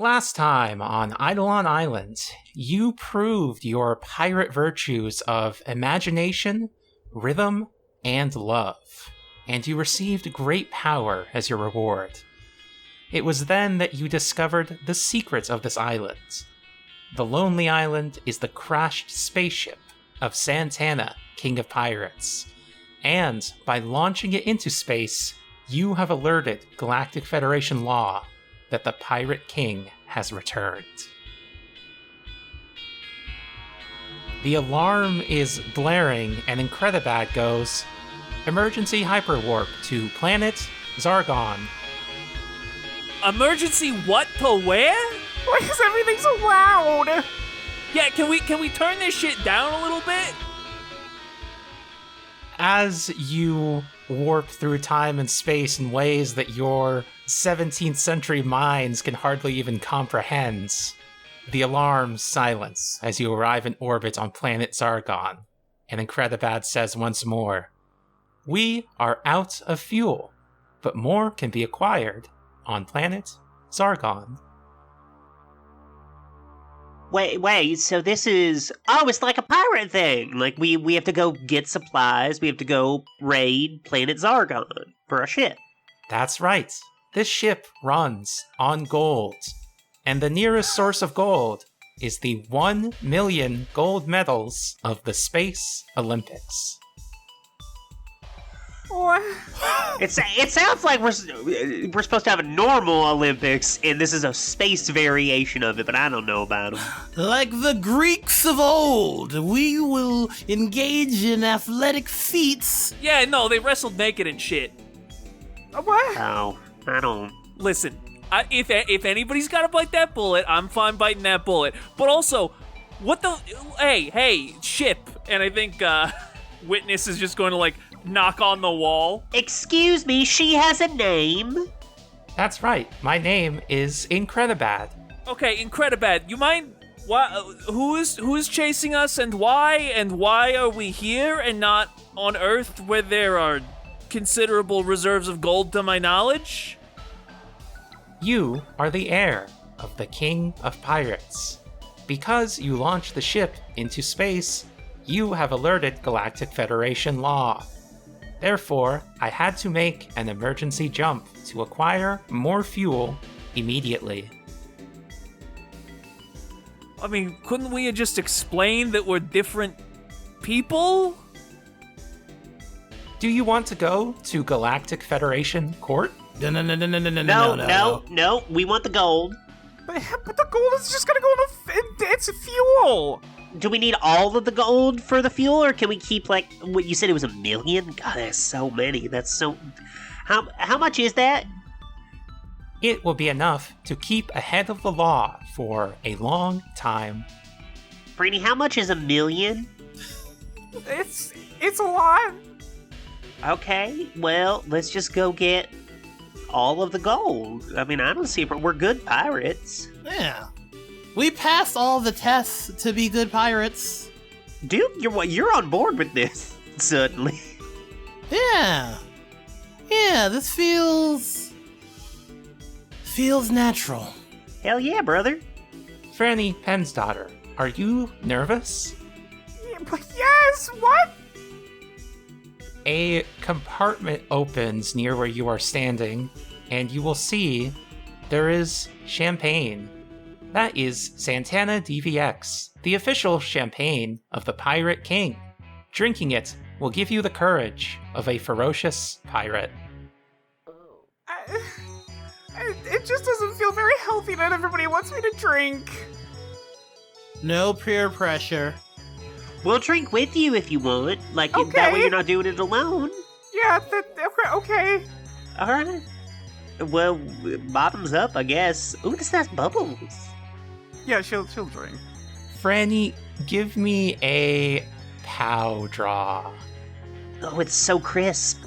last time on Eidolon Island, you proved your pirate virtues of imagination, rhythm, and love, and you received great power as your reward. It was then that you discovered the secrets of this island. The Lonely Island is the crashed spaceship of Santana, King of Pirates, and by launching it into space, you have alerted Galactic Federation law that the Pirate King has returned. The alarm is blaring, and Incredibad goes, "Emergency hyperwarp to planet Zargon." Emergency what to where? Why is everything so loud? Yeah, can we turn this shit down a little bit? As you warp through time and space in ways that your 17th century minds can hardly even comprehend, the alarms silence as you arrive in orbit on planet Zargon, and Incredibad says once more, "We are out of fuel, but more can be acquired on planet Zargon." Wait, so this is... Oh, it's like a pirate thing! Like, we have to go get supplies, we have to go raid planet Zargon for a ship. That's right. This ship runs on gold, and the nearest source of gold is the 1 million gold medals of the Space Olympics. What? It sounds like we're supposed to have a normal Olympics, and this is a space variation of it, but I don't know about them. Like the Greeks of old, we will engage in athletic feats. Yeah, no, they wrestled naked and shit. What? Oh, I don't... Listen, if anybody's gotta bite that bullet, I'm fine biting that bullet. But also, what the... Hey, ship. And I think, Witness is just going to, knock on the wall. Excuse me, she has a name. That's right. My name is Incredibad. Okay, Incredibad, you mind... Who is chasing us and why are we here and not on Earth where there are considerable reserves of gold to my knowledge? You are the heir of the King of Pirates. Because you launched the ship into space, you have alerted Galactic Federation law. Therefore, I had to make an emergency jump to acquire more fuel immediately. I mean, couldn't we have just explained that we're different people? Do you want to go to Galactic Federation Court? No, we want the gold. But the gold is just gonna go in it's fuel! Do we need all of the gold for the fuel, or can we keep, what you said it was 1 million? God, that's so many. That's so... How much is that? It will be enough to keep ahead of the law for a long time. Frannie, how much is 1 million? It's a lot. Okay, well, let's just go get all of the gold. I mean, I don't see... We're good pirates. Yeah. We passed all the tests to be good pirates. Dude, you're on board with this, suddenly. Yeah, this feels natural. Hell yeah, brother. Frannie Pensdotter, are you nervous? Yeah, but yes, what? A compartment opens near where you are standing, and you will see there is champagne. That is Santana DVX, the official champagne of the Pirate King. Drinking it will give you the courage of a ferocious pirate. It just doesn't feel very healthy that everybody wants me to drink. No peer pressure. We'll drink with you if you want. That way you're not doing it alone. Yeah, okay. Alright. Well, bottoms up, I guess. Ooh, this has bubbles. Yeah, she'll drink. Frannie, give me a pow draw. Oh, it's so crisp.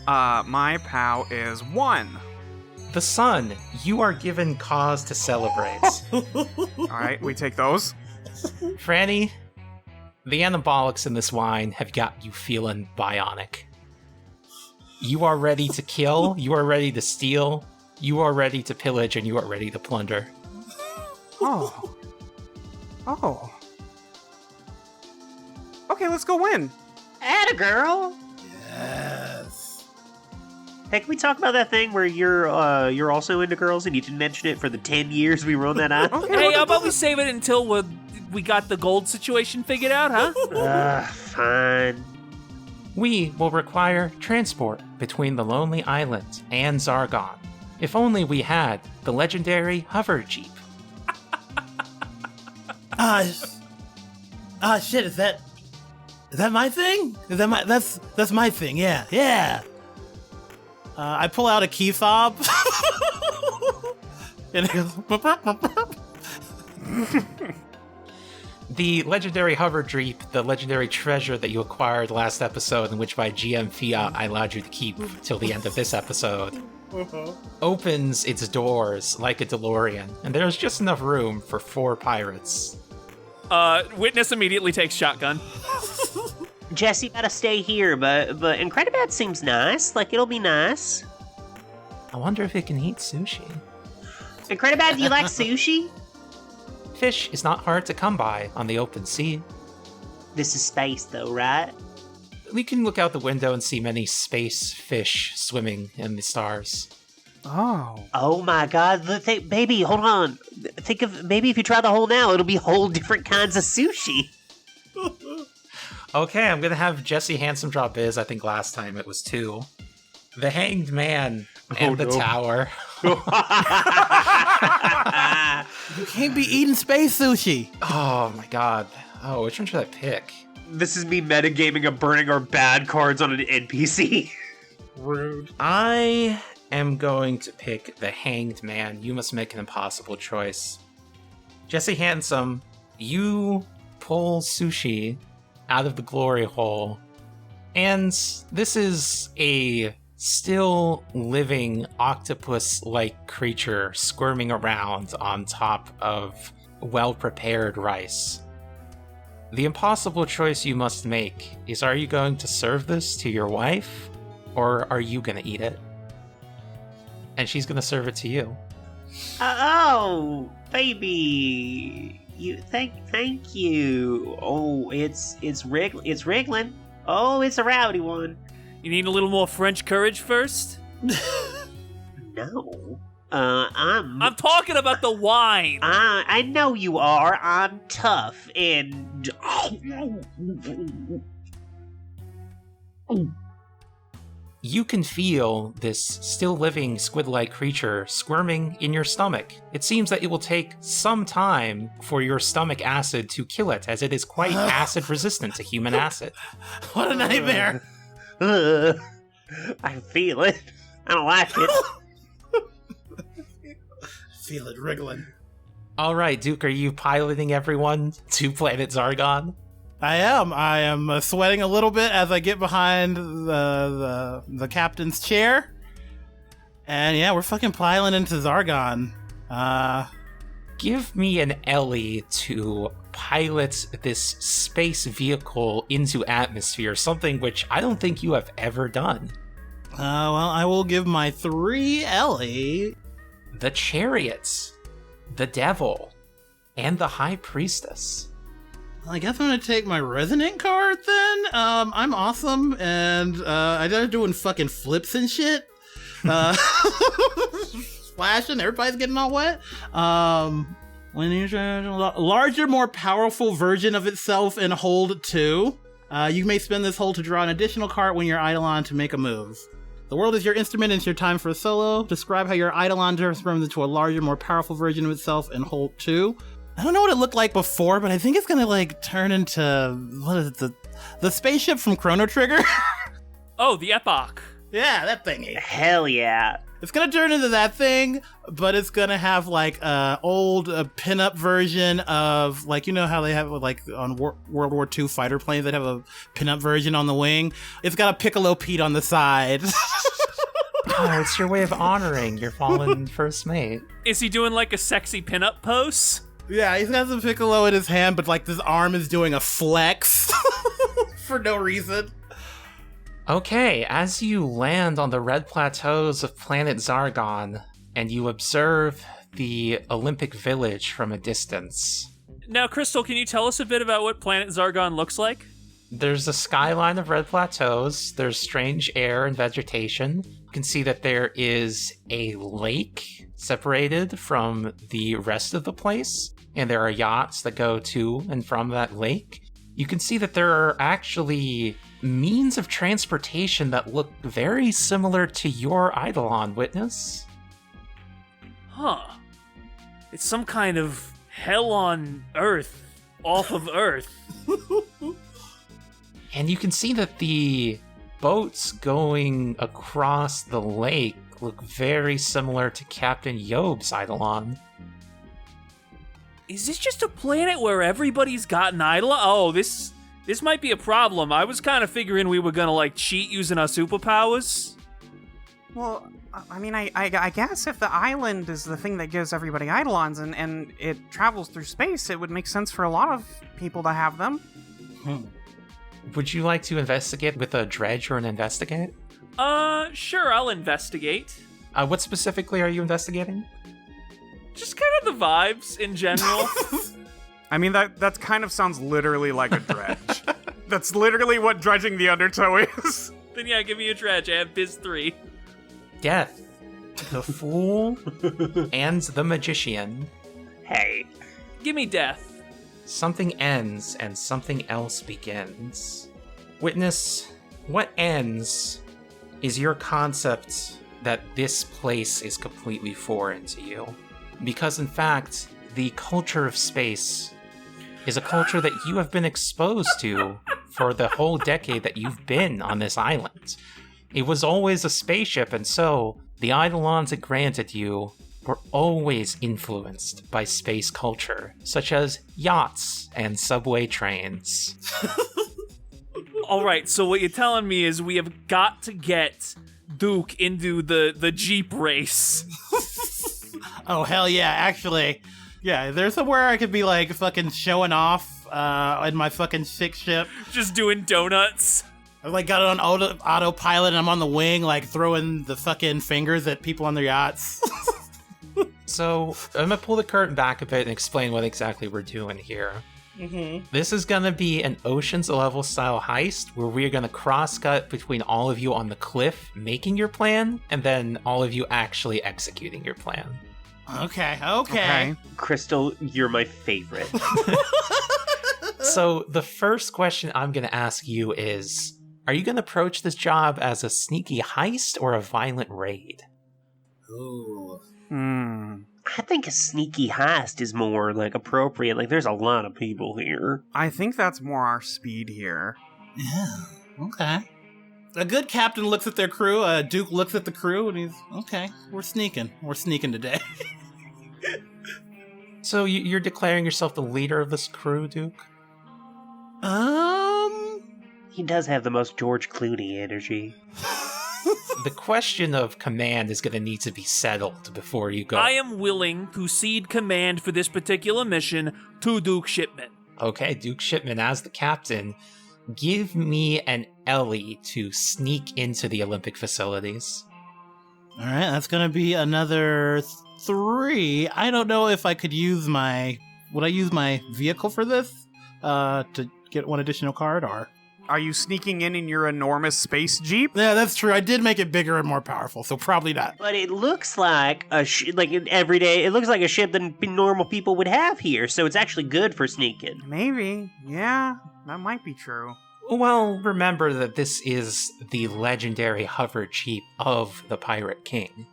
My POW is 1. The sun, you are given cause to celebrate. Alright, we take those. Frannie, the anabolics in this wine have got you feeling bionic. You are ready to kill, you are ready to steal, You are ready to pillage and you are ready to plunder. Oh. Oh. Okay, let's go win. Atta girl. Yes. Hey, can we talk about that thing where you're also into girls and you didn't mention it for the 10 years we were on that island? Okay, Hey, how about we save it until we got the gold situation figured out, huh? Fine. We will require transport between the Lonely Island and Zargon. If only we had the legendary hover jeep. Shit, is that my thing? That's my thing, yeah. I pull out a key fob. And it goes... The legendary hover jeep, the legendary treasure that you acquired last episode, in which by GM Fiat I allowed you to keep till the end of this episode, opens its doors like a DeLorean, and there's just enough room for 4 pirates. Witness immediately takes shotgun. Jesse gotta stay here, but Incredibad seems nice. Like, it'll be nice. I wonder if it can eat sushi. Incredibad, do you like sushi? Fish is not hard to come by on the open sea. This is space, though, right? We can look out the window and see many space fish swimming in the stars. Oh. Oh my god, baby, hold on. Think of, maybe if you try the hole now, it'll be whole different kinds of sushi. Okay, I'm gonna have Jesse Handsome draw Biz. I think last time it was 2. The Hanged Man and the Tower. You can't be eating space sushi. Oh my god. Oh, which one should I pick? This is me metagaming of burning our bad cards on an NPC. Rude. I am going to pick the Hanged Man. You must make an impossible choice. Jesse Handsome, you pull sushi out of the glory hole, and this is a still living octopus-like creature squirming around on top of well-prepared rice. The impossible choice you must make is, are you going to serve this to your wife, or are you going to eat it? And she's going to serve it to you. Oh, baby. Thank you. Oh, it's wriggling. Oh, it's a rowdy one. You need a little more French courage first? No. I'm talking about the wine. I know you are. I'm tough and... You can feel this still living squid-like creature squirming in your stomach. It seems that it will take some time for your stomach acid to kill it, as it is quite acid resistant to human acid. What a nightmare. I feel it. I don't like it. Feel it wriggling. All right, Duke, are you piloting everyone to planet Zargon? I am sweating a little bit as I get behind the captain's chair. And yeah, we're fucking piling into Zargon. Give me an Ellie to pilot this space vehicle into atmosphere, something which I don't think you have ever done. Well, I will give my 3 Ellie. The Chariots, the Devil, and the High Priestess. I guess I'm gonna take my resonant card then. I'm awesome, and I started doing fucking flips and shit. Splashing, everybody's getting all wet. When you a larger, more powerful version of itself in hold 2. You may spend this hold to draw an additional card when you're Eidolon to make a move. The world is your instrument and it's your time for a solo. Describe how your Eidolon transforms into a larger, more powerful version of itself in hold 2. I don't know what it looked like before, but I think it's gonna like turn into, what is it, the spaceship from Chrono Trigger? Oh, the Epoch. Yeah, that thingy. Hell yeah. It's gonna turn into that thing, but it's gonna have like old pinup version of, like, you know how they have like on World War II fighter planes that have a pinup version on the wing. It's got a Piccolo Pete on the side. Oh, it's your way of honoring your fallen first mate. Is he doing like a sexy pinup pose? Yeah, he's got some Piccolo in his hand, but like this arm is doing a flex for no reason. Okay, as you land on the red plateaus of planet Zargon, and you observe the Olympic Village from a distance. Now, Crystal, can you tell us a bit about what planet Zargon looks like? There's a skyline of red plateaus, there's strange air and vegetation. You can see that there is a lake separated from the rest of the place, and there are yachts that go to and from that lake. You can see that there are actually means of transportation that look very similar to your Eidolon, Witness. Huh. It's some kind of hell on Earth, off of Earth. And you can see that the boats going across the lake look very similar to Captain Yob's Eidolon. Is this just a planet where everybody's got an Eidolon? Oh, this might be a problem. I was kind of figuring we were gonna, cheat using our superpowers. Well, I mean, I guess if the island is the thing that gives everybody Eidolons and it travels through space, it would make sense for a lot of people to have them. Would you like to investigate with a dredge or an investigate? Sure, I'll investigate. What specifically are you investigating? Just kind of the vibes in general. I mean, that kind of sounds literally like a dredge. That's literally what dredging the undertow is. Then yeah, give me a dredge. I have Biz 3. Death, the Fool, and the Magician. Hey. Give me death. Something ends and something else begins. Witness, what ends is your concept that this place is completely foreign to you. Because in fact, the culture of space is a culture that you have been exposed to for the whole decade that you've been on this island. It was always a spaceship, and so the Eidolons it granted you were always influenced by space culture, such as yachts and subway trains. Alright, so what you're telling me is we have got to get Duke into the Jeep race. Oh, hell yeah, actually. Yeah, there's somewhere I could be, fucking showing off in my fucking sick ship. Just doing donuts. I've, got it on autopilot, and I'm on the wing, throwing the fucking fingers at people on their yachts. So, I'm gonna pull the curtain back a bit and explain what exactly we're doing here. Mm-hmm. This is gonna be an Ocean's level style heist where we're gonna cross-cut between all of you on the cliff making your plan, and then all of you actually executing your plan. Okay. Crystal, you're my favorite. So, the first question I'm gonna ask you is, are you gonna approach this job as a sneaky heist or a violent raid? Ooh. I think a sneaky heist is more, appropriate. There's a lot of people here. I think that's more our speed here. Yeah, okay. A good captain looks at their crew, Duke looks at the crew, and he's, okay, we're sneaking today. So, you're declaring yourself the leader of this crew, Duke? He does have the most George Clooney energy. The question of command is going to need to be settled before you go. I am willing to cede command for this particular mission to Duke Shipmann. Okay, Duke Shipmann, as the captain, give me an Ellie to sneak into the Olympic facilities. All right, that's going to be another 3. I don't know if I could use would I use my vehicle for this to get one additional card, or? Are you sneaking in your enormous space jeep? Yeah, that's true. I did make it bigger and more powerful, so probably not. But it looks like it looks like a ship that normal people would have here, so it's actually good for sneaking. Maybe. Yeah, that might be true. Well, remember that this is the legendary hover jeep of the Pirate King.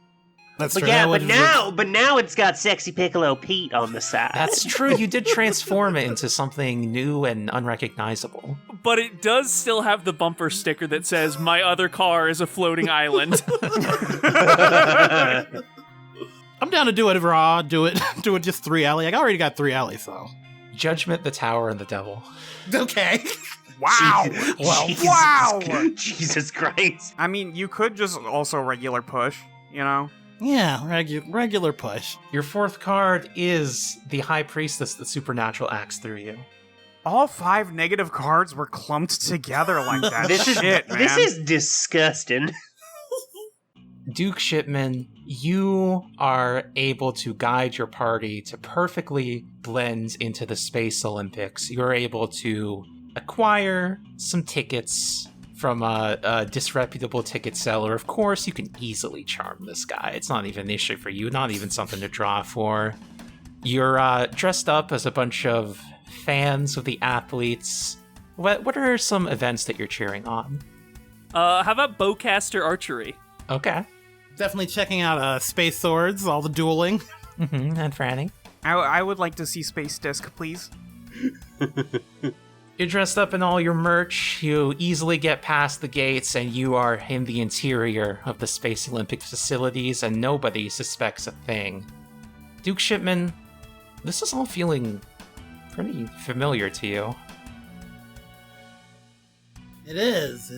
That's But true. yeah, That but now it's got Sexy Piccolo Pete on the side. That's true, you did transform it into something new and unrecognizable. But it does still have the bumper sticker that says, "My other car is a floating island." I'm down to do it raw. Do it just 3 alley. I already got 3 alley, so. Judgment, the Tower, and the Devil. Okay. Wow! Wow! Jesus Christ. I mean, you could just also regular push, you know? Yeah, regular push. Your 4th card is the High Priestess, the supernatural acts through you. All 5 negative cards were clumped together like that. This Shit, man. This is disgusting. Duke Shipmann, you are able to guide your party to perfectly blend into the Space Olympics. You're able to acquire some tickets from a disreputable ticket seller. Of course, you can easily charm this guy. It's not even an issue for you, not even something to draw for. You're dressed up as a bunch of fans of the athletes. What are some events that you're cheering on? How about bowcaster archery? Okay. Definitely checking out space swords, all the dueling. Mm-hmm. And Frannie? I would like to see Space Disc, please. You're dressed up in all your merch, you easily get past the gates, and you are in the interior of the Space Olympic facilities, and nobody suspects a thing. Duke Shipmann, this is all feeling pretty familiar to you. It is.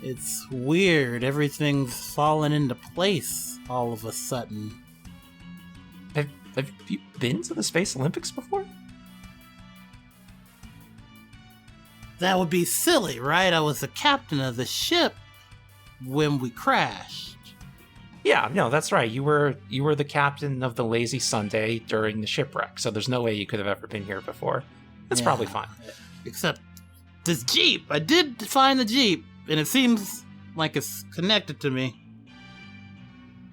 It's weird. Everything's fallen into place all of a sudden. Have you been to the Space Olympics before? That would be silly, right? I was the captain of the ship when we crashed. Yeah, no, that's right. You were the captain of the Lazy Sunday during the shipwreck, so there's no way you could have ever been here before. That's Yeah. probably fine. Except this Jeep. I did find the Jeep, and it seems like it's connected to me.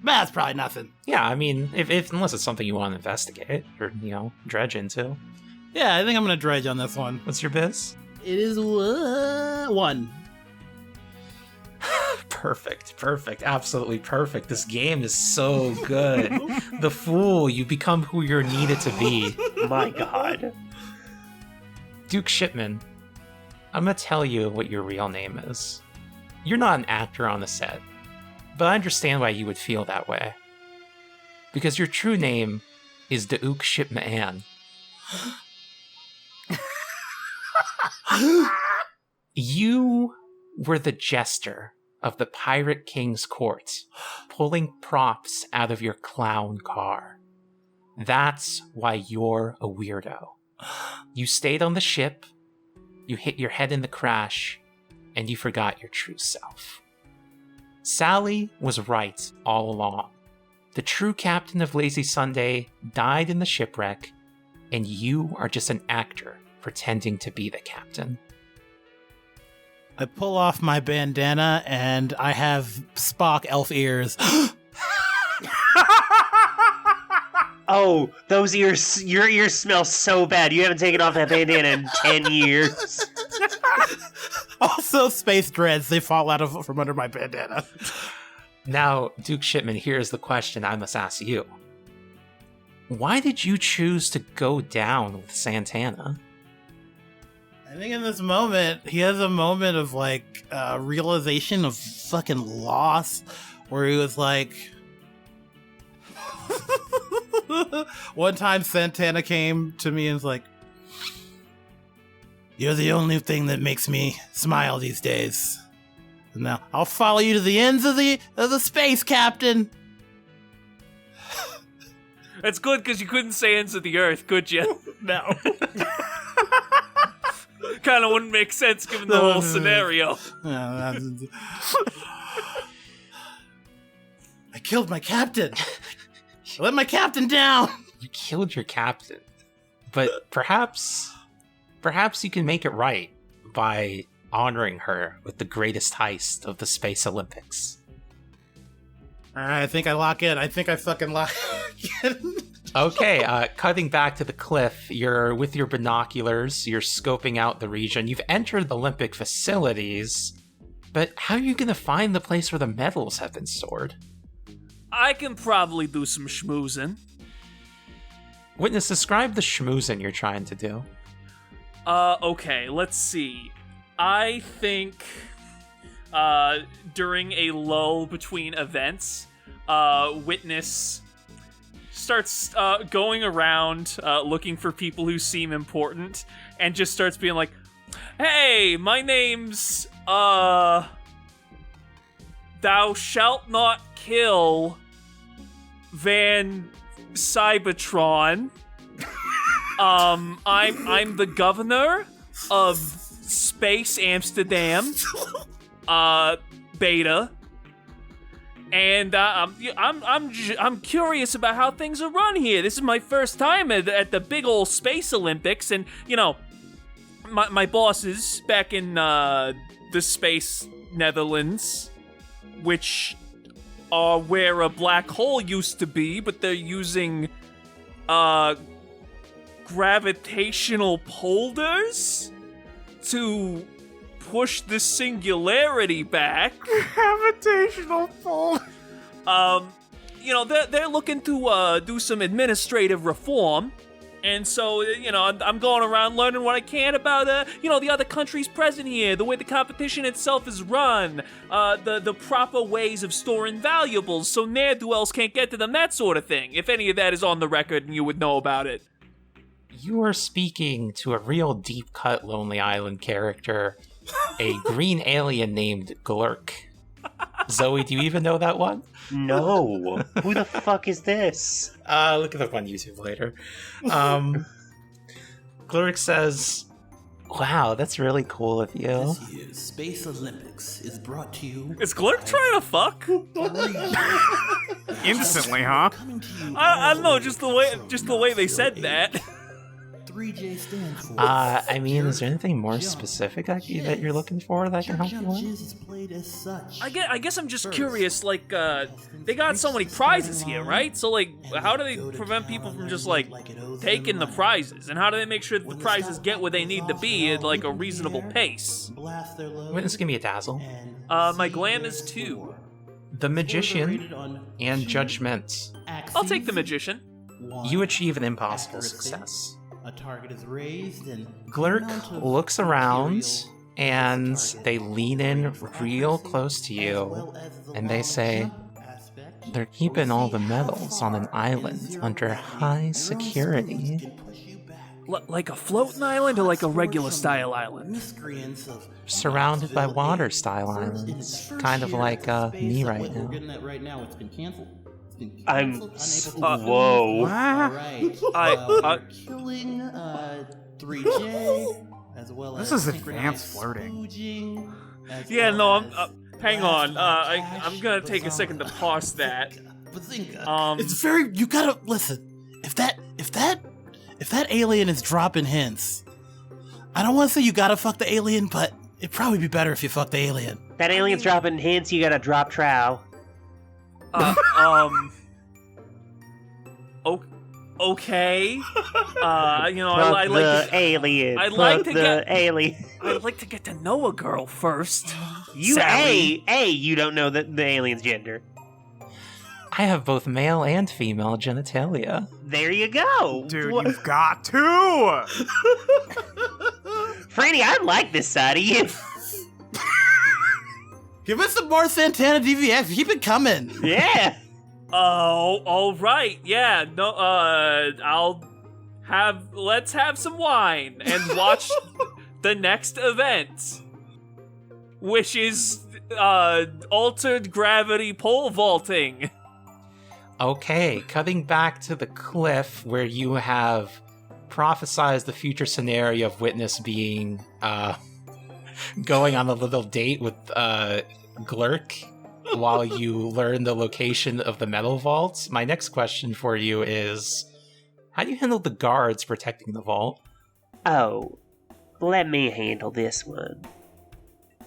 But that's probably nothing. Yeah, I mean, if unless it's something you want to investigate or, dredge into. Yeah, I think I'm going to dredge on this one. What's your biz? It is 1. Perfect. Absolutely perfect. This game is so good. The Fool, you become who you're needed to be. My God. Duke Shipmann, I'm going to tell you what your real name is. You're not an actor on the set, but I understand why you would feel that way. Because your true name is Duke Shipmann. You were the jester of the Pirate King's court, pulling props out of your clown car. That's why you're a weirdo. You stayed on the ship, you hit your head in the crash, and you forgot your true self. Sally was right all along. The true captain of Lazy Sunday died in the shipwreck, and you are just an actor pretending to be the captain. I pull off my bandana, and I have Spock elf ears. Oh, those ears, your ears smell so bad. You haven't taken off that bandana in 10 years. Also, space dreads. They fall out from under my bandana. Now, Duke Shipmann, here's the question I must ask you. Why did you choose to go down with Santana? I think in this moment, he has a moment of, realization of fucking loss, where he was like... One time, Santana came to me and was like, "You're the only thing that makes me smile these days. And now, I'll follow you to the ends of the space, Captain." That's good, because you couldn't say ends of the earth, could you? No. Kind of wouldn't make sense given the whole scenario. I killed my captain. I let my captain down. You killed your captain. But perhaps you can make it right by honoring her with the greatest heist of the Space Olympics. Alright, I think I lock in. I think I fucking lock in. Okay, cutting back to the cliff, you're with your binoculars, you're scoping out the region. You've entered the Olympic facilities, but how are you going to find the place where the medals have been stored? I can probably do some schmoozing. Witness, describe the schmoozing you're trying to do. Okay, let's see. I think, during a lull between events, Witness starts going around looking for people who seem important, and just starts being like, "Hey, my name's, Thou shalt not kill Van Cybertron. I'm the governor of Space Amsterdam, Beta, And I'm curious about how things are run here. This is my first time at the big old Space Olympics, and my bosses back in the Space Netherlands, which are where a black hole used to be, but they're using gravitational polders to push the singularity back. Gravitational pull. They're looking to do some administrative reform. And so, I'm going around learning what I can about, the other countries present here, the way the competition itself is run, the proper ways of storing valuables so ne'er-do-wells can't get to them, that sort of thing. If any of that is on the record and you would know about it. You are speaking to a real deep-cut Lonely Island character, a green alien named Glurk. Zoe, do you even know that one? No. Who the fuck is this? Look it up on YouTube later. Glurk says, "Wow, that's really cool of you." This year's Space Olympics is brought to you. Is Glurk trying to fuck? Instantly, huh? I don't know, just the way they said that. 3J stands for. I mean, is there anything more specific that you're looking for that I can help you with? Is played as such. I guess I'm just curious, they got so many prizes here, right? So, how do they prevent people from just, taking the prizes? And how do they make sure that the prizes get where they need to be at, a reasonable pace? Witness, give me a dazzle. My glam is 2. The Magician and Judgment. I'll take the Magician. You achieve an impossible success. A target is raised and Glurk looks around, and they lean in real close to you, and they say, "They're keeping all the medals on an island under high security." Like a floating island or like a regular style island? Surrounded by water-style islands. Kind of like me right now. Whoa. What? Killing 3J as well This as is advanced flirting. Yeah, no, hang on. I'm gonna take a second to parse that. But think, It's very. You gotta listen. If that alien is dropping hints, I don't want to say you gotta fuck the alien, but it'd probably be better if you fuck the alien. That alien's dropping hints, you gotta drop trow. Okay. I Fuck like the to, alien. I'd like Fuck to the get- alien. I'd like to get to know a girl first. You Sally. you don't know the alien's gender. I have both male and female genitalia. There you go. Dude, What- you've got to! Frannie, I like this side of you. Give us some more Santana DVX. Keep it coming. Yeah. Oh, all right. Yeah. No. Let's have some wine and watch the next event, which is altered gravity pole vaulting. Okay, cutting back to the cliff where you have prophesized the future scenario of Witness being going on a little date with Glurk while you learn the location of the metal vaults. My next question for you is, how do you handle the guards protecting the vault? Oh, let me handle this one.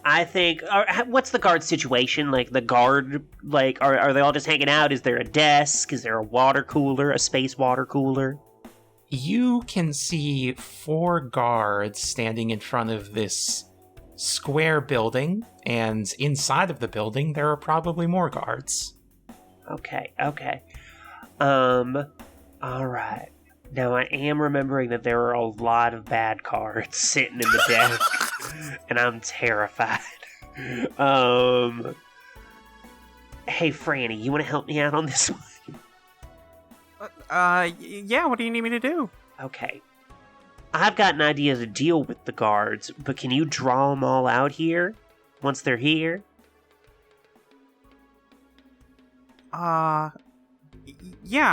I think. What's the guard situation? Like the guard, are they all just hanging out? Is there a desk? Is there a water cooler? A space water cooler? You can see 4 guards standing in front of this square building, and inside of the building there are probably more guards. Okay. All right. Now I am remembering that there are a lot of bad cards sitting in the desk, and I'm terrified. Hey, Frannie, you want to help me out on this one? Yeah, what do you need me to do? Okay. I've got an idea to deal with the guards, but can you draw them all out here once they're here? Yeah,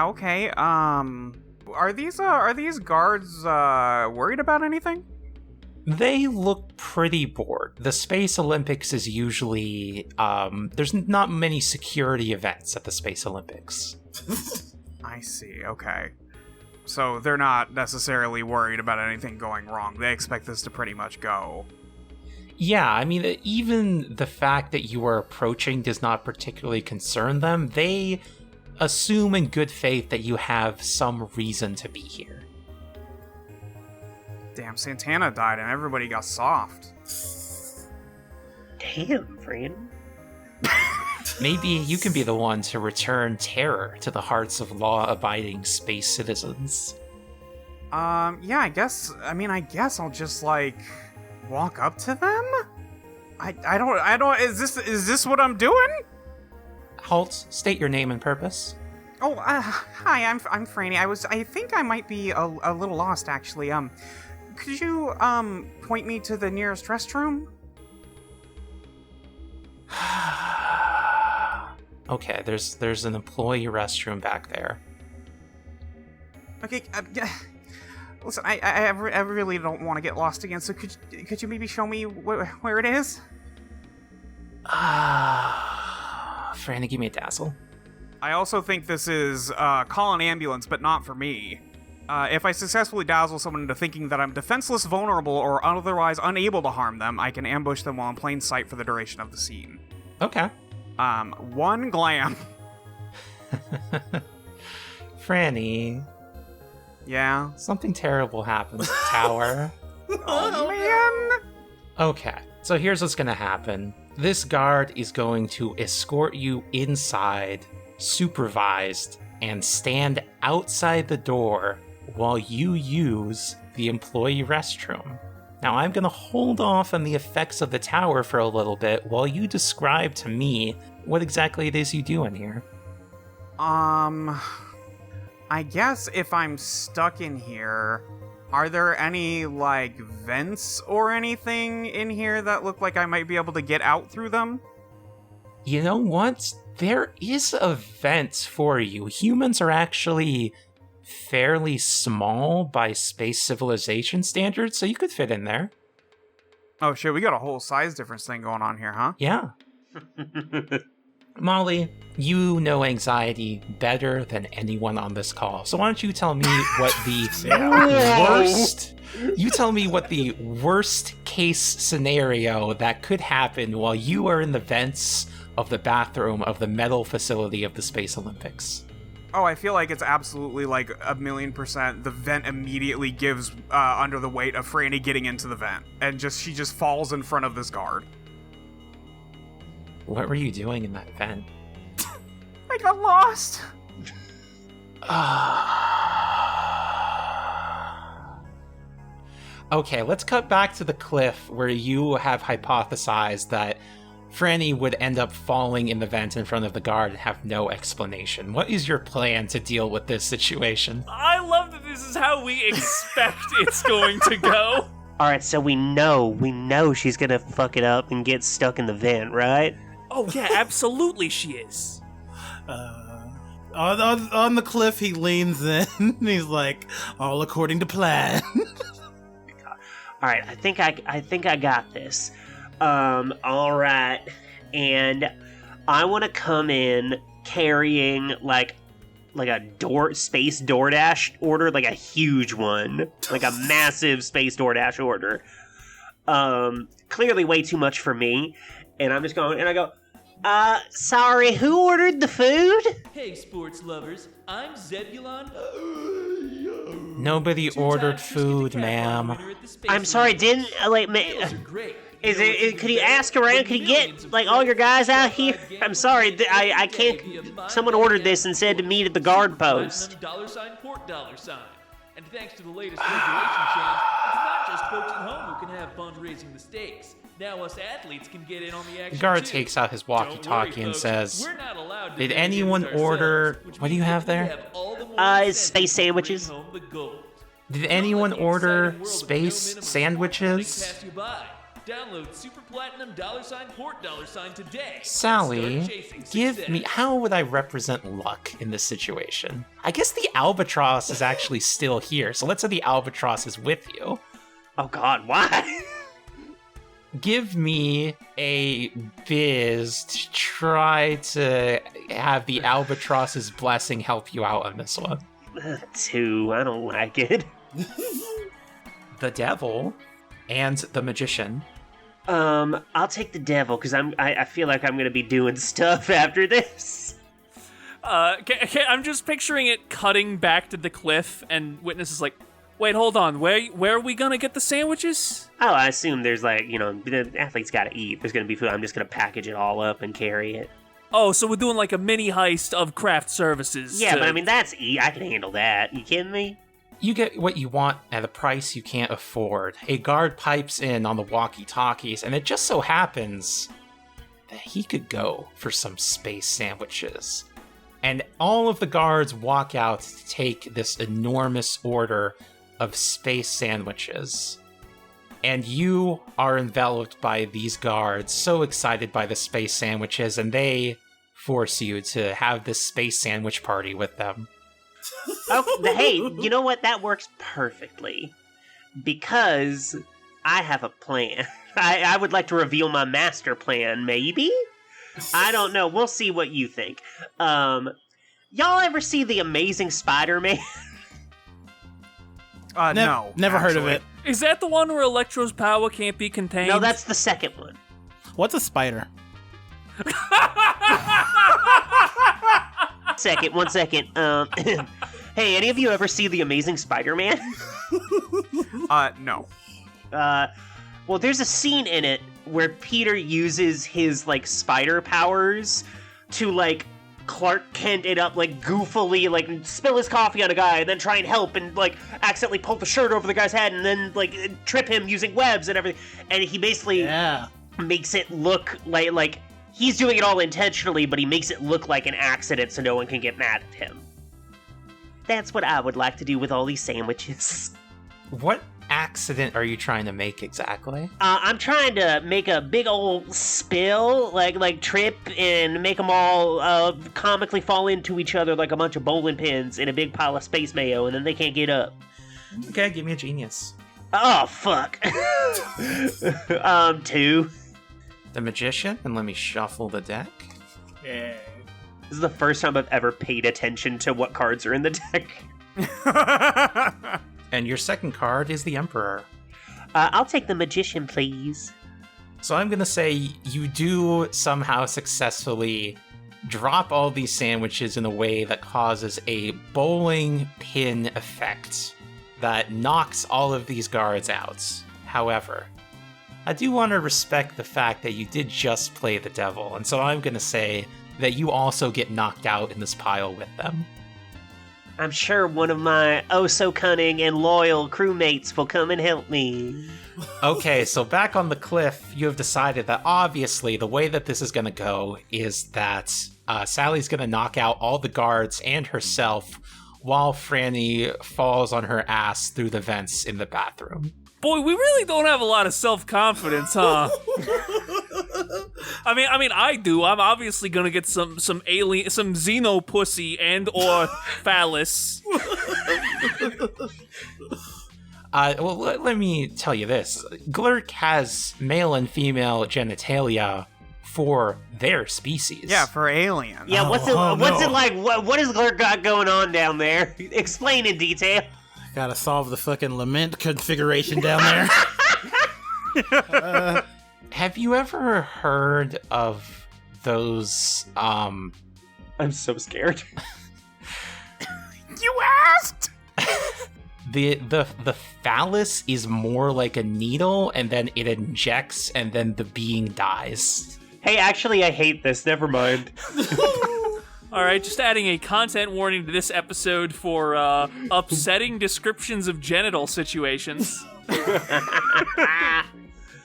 okay, Are these guards, worried about anything? They look pretty bored. The Space Olympics is usually, there's not many security events at the Space Olympics. I see, okay. So they're not necessarily worried about anything going wrong. They expect this to pretty much go. Yeah, I mean, even the fact that you are approaching does not particularly concern them. They assume in good faith that you have some reason to be here. Damn, Santana died and everybody got soft. Damn, friend. Maybe you can be the one to return terror to the hearts of law-abiding space citizens. Yeah, I guess I'll just, walk up to them? I don't, is this what I'm doing? Halt, state your name and purpose. Oh, hi, I'm Frannie. I think I might be a little lost, actually. Could you, point me to the nearest restroom? Okay, there's an employee restroom back there. Okay, listen, I really don't want to get lost again, so could you maybe show me where it is? Frannie, give me a dazzle. I also think this is, call an ambulance, but not for me. If I successfully dazzle someone into thinking that I'm defenseless, vulnerable, or otherwise unable to harm them, I can ambush them while in plain sight for the duration of the scene. Okay. 1 glam. Frannie. Yeah? Something terrible happened at the tower. Oh, man! Okay, so here's what's gonna happen. This guard is going to escort you inside, supervised, and stand outside the door while you use the employee restroom. Now, I'm going to hold off on the effects of the tower for a little bit while you describe to me what exactly it is you do in here. I guess if I'm stuck in here, are there any, vents or anything in here that look like I might be able to get out through them? You know what? There is a vent for you. Humans are actually fairly small by space civilization standards, so you could fit in there. Oh shit, we got a whole size difference thing going on here, huh? Yeah. Molly, you know anxiety better than anyone on this call, so why don't you tell me what the worst... You tell me what the worst case scenario that could happen while you are in the vents of the bathroom of the medal facility of the Space Olympics. Oh, I feel like it's absolutely 1,000,000%. The vent immediately gives under the weight of Frannie getting into the vent, and she just falls in front of this guard. What were you doing in that vent? I got lost. Okay, let's cut back to the cliff where you have hypothesized that Frannie would end up falling in the vent in front of the guard and have no explanation. What is your plan to deal with this situation? I love that this is how we expect it's going to go. Alright, so we know she's gonna fuck it up and get stuck in the vent, right? Oh yeah, absolutely she is. On the cliff, he leans in. And he's like, all according to plan. Alright, I think I got this. Alright. And I want to come in carrying like a space DoorDash order, like a huge one, like a massive space DoorDash order. Clearly way too much for me. And I'm just going, and I go, sorry, who ordered the food? Hey, sports lovers, I'm Zebulon. Nobody ordered food, ma'am. I'm sorry, didn't, could you ask around? Could you get, all your guys out here? I'm sorry, I can't, someone ordered this and said to meet at the guard post. And thanks to the latest regulation change, it's not just folks at home who can have fun raising the stakes. Now us athletes can get in on the action. The guard too. takes out his walkie-talkie Don't worry, and folks. says, We're not allowed to "Did do anyone things order... ourselves, which What do you means have that we there? have all the more Space incentive to sandwiches. bring home the gold. Did Don't anyone let the order exciting world of space no minimum sandwiches?" spending pass you by. Download Super Platinum $Port today. Sally, Start chasing give success. me... How would I represent luck in this situation? I guess the albatross is actually still here, so let's say the albatross is with you. Oh God, why? Give me a biz to try to have the albatross's blessing help you out on this one. 2. I don't like it. The devil and the magician. I'll take the devil because I feel like I'm gonna be doing stuff after this. I'm just picturing it cutting back to the cliff, and Witness is like, "Wait, hold on. Where are we gonna get the sandwiches?" Oh, I assume there's the athlete's got to eat. There's gonna be food. I'm just gonna package it all up and carry it. Oh, so we're doing like a mini heist of craft services. Yeah, but I mean that's I can handle that. You kidding me? You get what you want at a price you can't afford. A guard pipes in on the walkie-talkies, and it just so happens that he could go for some space sandwiches. And all of the guards walk out to take this enormous order of space sandwiches. And you are enveloped by these guards, so excited by the space sandwiches, and they force you to have this space sandwich party with them. Oh, hey, you know what? That works perfectly. Because I have a plan. I would like to reveal my master plan, maybe? I don't know. We'll see what you think. Y'all ever see The Amazing Spider-Man? No. Never heard of it. Is that the one where Electro's power can't be contained? No, that's the second one. What's a spider? One second. Hey, any of you ever see The Amazing Spider-Man? No. Well, there's a scene in it where Peter uses his, spider powers to, Clark Kent it up, goofily, spill his coffee on a guy and then try and help and, accidentally pull the shirt over the guy's head and then, trip him using webs and everything. And he basically makes it look like he's doing it all intentionally, but he makes it look like an accident so no one can get mad at him. That's what I would like to do with all these sandwiches. What accident are you trying to make exactly? I'm trying to make a big old spill, like trip, and make them all comically fall into each other like a bunch of bowling pins in a big pile of space mayo, and then they can't get up. Okay, give me a genius. Oh, fuck. 2. The magician, and let me shuffle the deck. Yeah. This is the first time I've ever paid attention to what cards are in the deck. And your second card is the Emperor. I'll take the magician, please. So I'm gonna say you do somehow successfully drop all these sandwiches in a way that causes a bowling pin effect that knocks all of these guards out. However, I do want to respect the fact that you did just play the devil, and so I'm gonna say that you also get knocked out in this pile with them. I'm sure one of my oh-so-cunning and loyal crewmates will come and help me. Okay, so back on the cliff, you have decided that obviously the way that this is going to go is that Sally's going to knock out all the guards and herself while Frannie falls on her ass through the vents in the bathroom. Boy, we really don't have a lot of self-confidence, huh? I mean, I do. I'm obviously gonna get some alien, some xeno pussy and or phallus. Well, let me tell you this. Glurk has male and female genitalia for their species. Yeah, for aliens. Yeah, what's it like? What has Glurk got going on down there? Explain in detail. Gotta solve the fucking lament configuration down there. Have you ever heard of those, I'm so scared. You asked! The phallus is more like a needle, and then it injects, and then the being dies. Hey, actually, I hate this. Never mind. All right, just adding a content warning to this episode for upsetting descriptions of genital situations.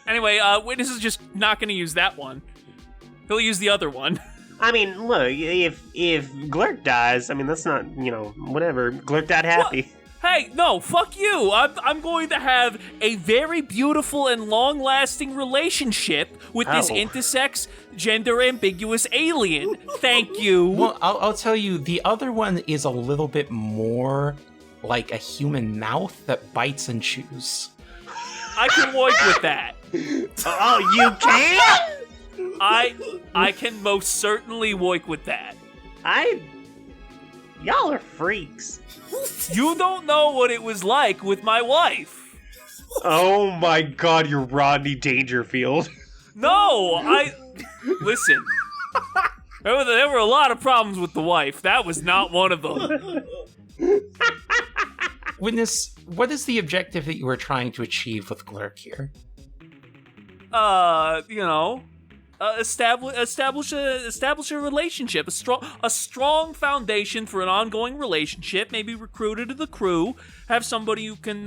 Anyway, Witness is just not going to use that one. He'll use the other one. I mean, look, if Glurk dies, I mean, that's not, whatever. Glurk died happy. What? Hey, no, fuck you. I'm going to have a very beautiful and long-lasting relationship with this intersex, gender-ambiguous alien. Thank you. Well, I'll tell you, the other one is a little bit more like a human mouth that bites and chews. I can work with that. Oh, you can? I can most certainly work with that. Y'all are freaks. You don't know what it was like with my wife. Oh my god, you're Rodney Dangerfield. No, listen. There were a lot of problems with the wife. That was not one of them. Witness, what is the objective that you were trying to achieve with Glurk here? Establish a relationship, a strong foundation for an ongoing relationship. Maybe recruit her to the crew. Have somebody who can,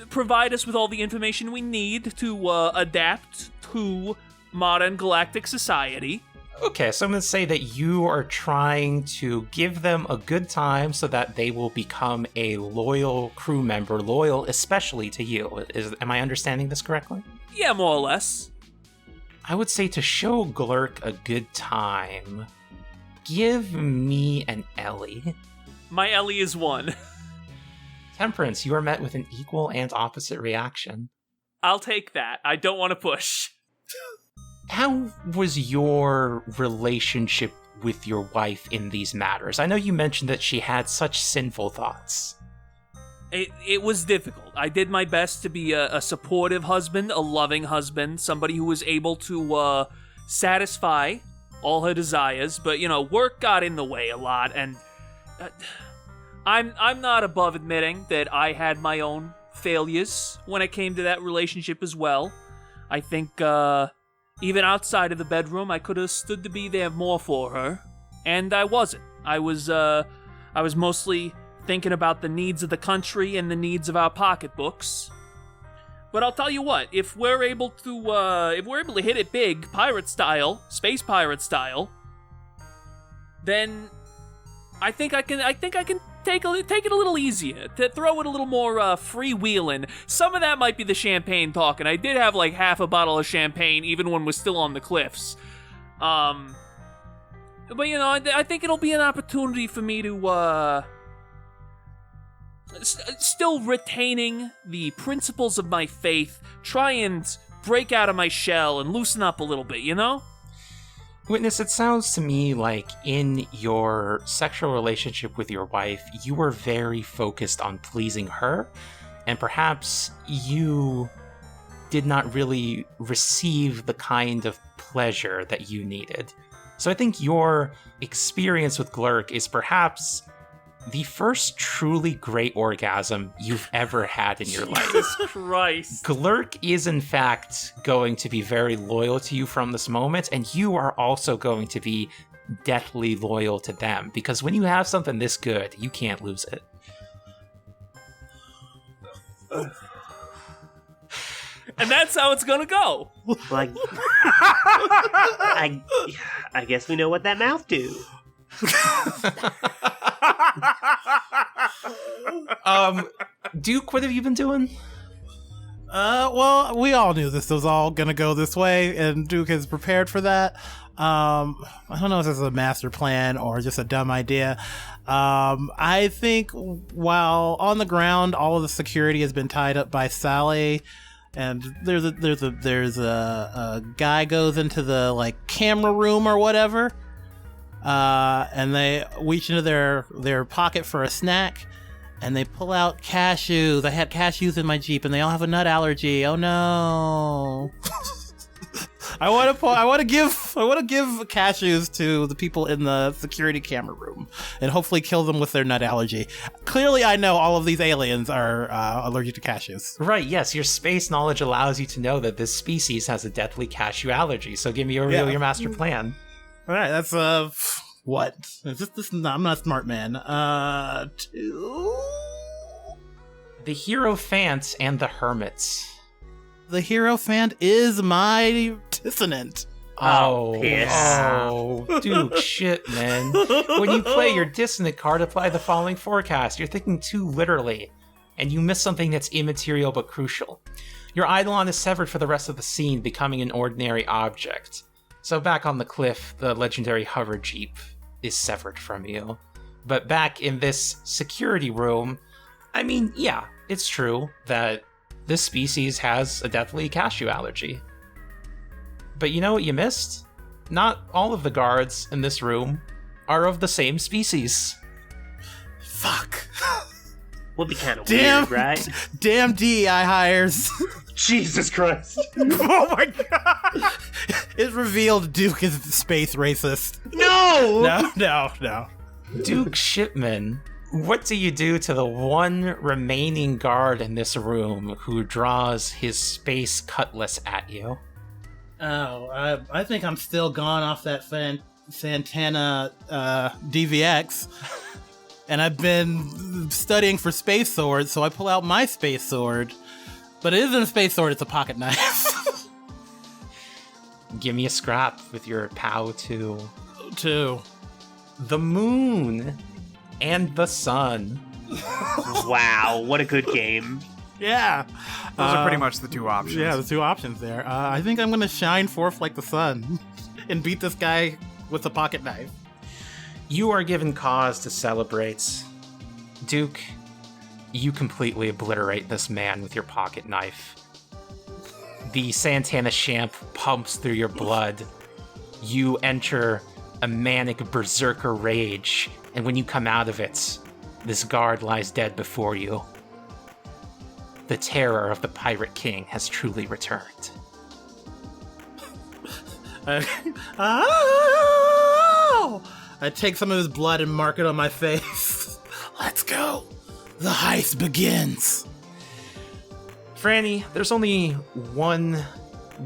provide us with all the information we need to adapt to modern galactic society. Okay, so I'm going to say that you are trying to give them a good time so that they will become a loyal crew member, loyal especially to you. Am I understanding this correctly? Yeah, more or less. I would say to show Glurk a good time, give me an Ellie. My Ellie is 1. Temperance, you are met with an equal and opposite reaction. I'll take that. I don't want to push. How was your relationship with your wife in these matters? I know you mentioned that she had such sinful thoughts. It was difficult. I did my best to be a supportive husband, a loving husband, somebody who was able to satisfy all her desires, but, work got in the way a lot, and I'm not above admitting that I had my own failures when it came to that relationship as well. I think, even outside of the bedroom, I could have stood to be there more for her, and I wasn't. I was mostly thinking about the needs of the country and the needs of our pocketbooks. But I'll tell you what, if we're able to hit it big, pirate style, space pirate style, then I think I can take it a little easier, to throw it a little more freewheeling. Some of that might be the champagne talking. I did have like half a bottle of champagne even when we're still on the cliffs. But I think it'll be an opportunity for me to still retaining the principles of my faith, try and break out of my shell and loosen up a little bit, Witness, it sounds to me like in your sexual relationship with your wife, you were very focused on pleasing her, and perhaps you did not really receive the kind of pleasure that you needed. So I think your experience with Glurk is perhaps the first truly great orgasm you've ever had in your life. Jesus Christ. Glurk is in fact going to be very loyal to you from this moment, and you are also going to be deathly loyal to them, because when you have something this good, you can't lose it. And that's how it's gonna go. Like, I guess we know what that mouth do. Duke, what have you been doing? Well, we all knew this was all gonna go this way, and Duke is prepared for that. I don't know if this is a master plan or just a dumb idea. I think while on the ground, all of the security has been tied up by Sally, and there's a guy goes into the camera room or whatever, and they reach into their pocket for a snack. And they pull out cashews. I had cashews in my Jeep, and they all have a nut allergy. Oh no! I want to give cashews to the people in the security camera room, and hopefully kill them with their nut allergy. Clearly, I know all of these aliens are allergic to cashews. Right? Yes, your space knowledge allows you to know that this species has a deathly cashew allergy. So give me your master plan. All right, that's what? I'm not a smart man. 2. The Hierophant and the Hermits. The Hierophant is my dissonant. Oh, piss. Dude, shit, man. When you play your dissonant card, apply the following forecast. You're thinking too literally, and you miss something that's immaterial but crucial. Your Eidolon is severed for the rest of the scene, becoming an ordinary object. So back on the cliff, the legendary hover jeep is severed from you. But back in this security room, I mean, yeah, it's true that This species has a deathly cashew allergy. But you know what you missed? Not all of the guards in this room are of the same species. Fuck. Would be kind of Damn. weird, right? Damn DEI hires. Jesus Christ. Oh my god! It revealed Duke is space racist. No! No. Duke Shipmann, what do you do to the one remaining guard in this room who draws his space cutlass at you? Oh, I think I'm still gone off that Santana DVX. And I've been studying for space swords, so I pull out my space sword. But it isn't a space sword, it's a pocket knife. Give me a scrap with your POW 2. 2. The moon and the sun. Wow, what a good game. Yeah. Those are pretty much the two options. Yeah, the two options there. I think I'm going to shine forth like the sun and beat this guy with a pocket knife. You are given cause to celebrate. Duke, you completely obliterate this man with your pocket knife. The Santana Champ pumps through your blood. You enter a manic berserker rage, and when you come out of it, this guard lies dead before you. The terror of the Pirate King has truly returned. Oh! I take some of his blood and mark it on my face. Let's go. The heist begins. Frannie, there's only one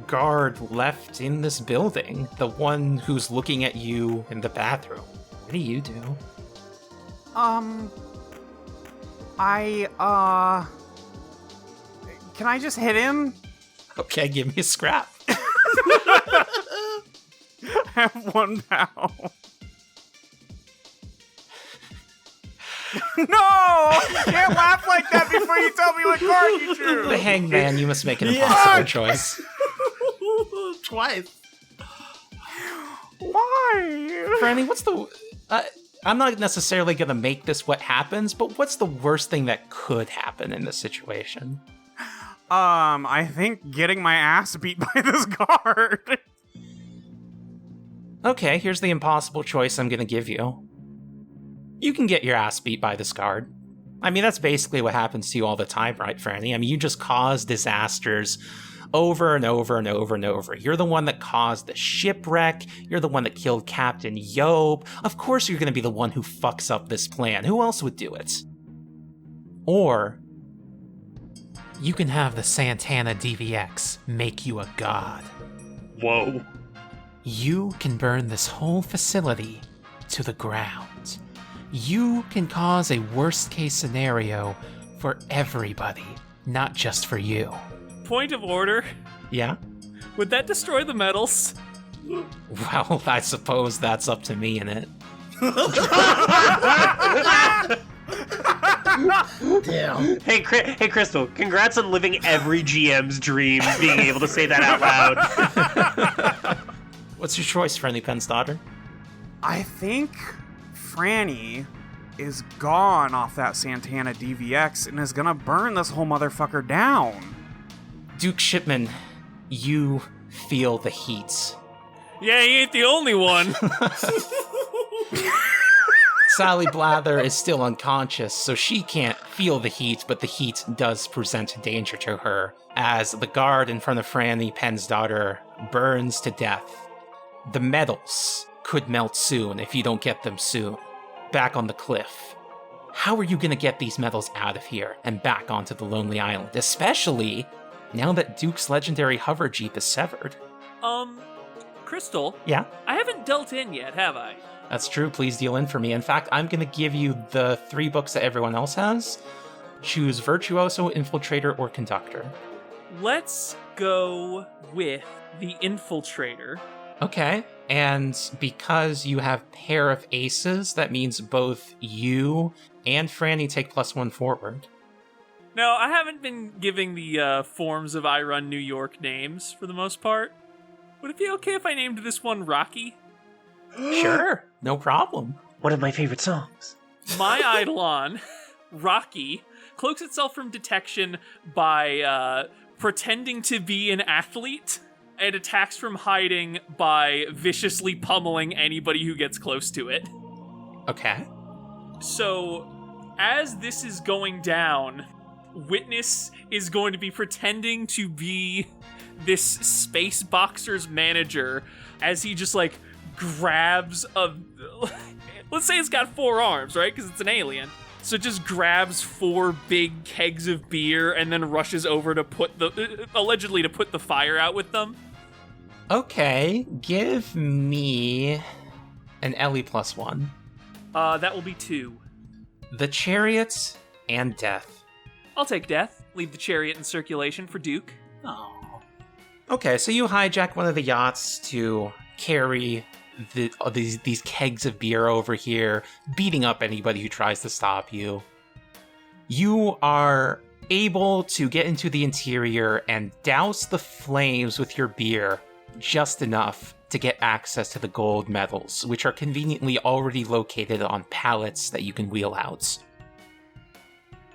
guard left in this building. The one who's looking at you in the bathroom. What do you do? Can I just hit him? Okay, give me a scrap. I have 1 POW. No! You can't laugh like that before you tell me what card you drew! The hangman, you must make an impossible choice. Twice. Why? Frannie, what's the... I'm not necessarily going to make this what happens, but what's the worst thing that could happen in this situation? I think getting my ass beat by this guard. Okay, here's the impossible choice I'm going to give you. You can get your ass beat by this guard. I mean, that's basically what happens to you all the time, right, Frannie? I mean, you just cause disasters over and over and over and over. You're the one that caused the shipwreck. You're the one that killed Captain Yob. Of course you're going to be the one who fucks up this plan. Who else would do it? Or you can have the Santana DVX make you a god. Whoa. You can burn this whole facility to the ground. You can cause a worst-case scenario for everybody, not just for you. Point of order. Yeah? Would that destroy the metals? Well, I suppose that's up to me, innit? Damn. Hey, Crystal, congrats on living every GM's dream, being able to say that out loud. What's your choice, friendly Pensdotter? I think Frannie is gone off that Santana DVX and is gonna burn this whole motherfucker down. Duke Shipmann, you feel the heat. Yeah, he ain't the only one. Sally Blather is still unconscious, so she can't feel the heat, but the heat does present danger to her, as the guard in front of Frannie Pensdotter burns to death. The metals could melt soon if you don't get them soon. Back on the cliff. How are you gonna get these metals out of here and back onto the Lonely Island, especially now that Duke's legendary hover jeep is severed? Crystal? Yeah? I haven't dealt in yet, have I? That's true, please deal in for me. In fact, I'm gonna give you the 3 books that everyone else has. Choose Virtuoso, Infiltrator, or Conductor. Let's go with the Infiltrator. Okay, and because you have pair of aces, that means both you and Frannie take +1 forward. No, I haven't been giving the forms of I Run New York names for the most part. Would it be okay if I named this one Rocky? Sure, no problem. One of my favorite songs. My Eidolon, Rocky, cloaks itself from detection by pretending to be an athlete, and attacks from hiding by viciously pummeling anybody who gets close to it. Okay. So, as this is going down, Witness is going to be pretending to be this space boxer's manager as he just, like, grabs a... Let's say it's got 4 arms, right? Because it's an alien. So it just grabs 4 big kegs of beer and then rushes over to put allegedly to put the fire out with them. Okay, give me an Ellie +1. That will be 2. The Chariot and Death. I'll take Death. Leave the chariot in circulation for Duke. Oh. Okay, so you hijack one of the yachts to carry these kegs of beer over here, beating up anybody who tries to stop you. You are able to get into the interior and douse the flames with your beer just enough to get access to the gold medals, which are conveniently already located on pallets that you can wheel out.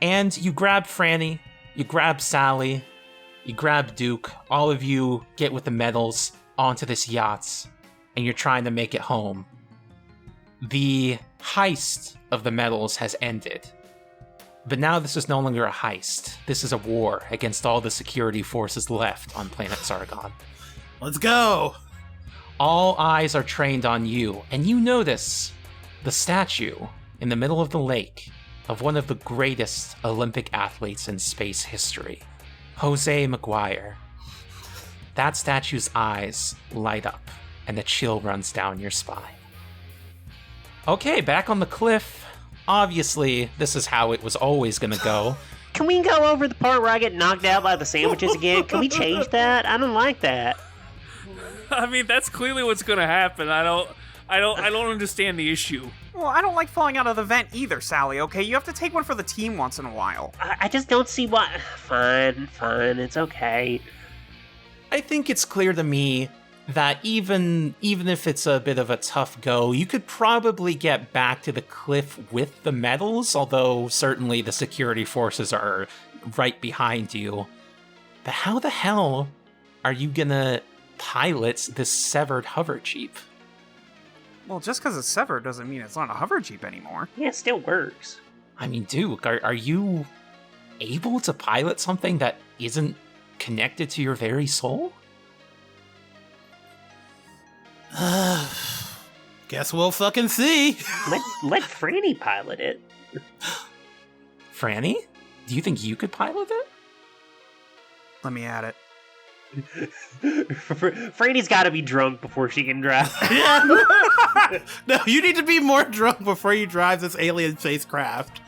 And you grab Frannie, you grab Sally, you grab Duke, all of you get with the medals onto this yacht, and you're trying to make it home. The heist of the medals has ended. But now this is no longer a heist. This is a war against all the security forces left on planet Sargon. Let's go! All eyes are trained on you, and you notice the statue in the middle of the lake of one of the greatest Olympic athletes in space history, Jose Maguire. That statue's eyes light up, and a chill runs down your spine. Okay, back on the cliff. Obviously, this is how it was always gonna go. Can we go over the part where I get knocked out by the sandwiches again? Can we change that? I don't like that. I mean, that's clearly what's going to happen. I don't understand the issue. Well, I don't like falling out of the vent either, Sally, okay? You have to take one for the team once in a while. I just don't see why. Fine, it's okay. I think it's clear to me that even if it's a bit of a tough go, you could probably get back to the cliff with the medals, although certainly the security forces are right behind you. But how the hell are you gonna pilot this severed hover jeep? Well, just because it's severed doesn't mean it's not a hover jeep anymore. Yeah, it still works. I mean, Duke, are you able to pilot something that isn't connected to your very soul? Guess we'll fucking see. Let Frannie pilot it. Frannie? Do you think you could pilot it? Let me at it. Frannie's got to be drunk before she can drive. No, you need to be more drunk before you drive this alien spacecraft.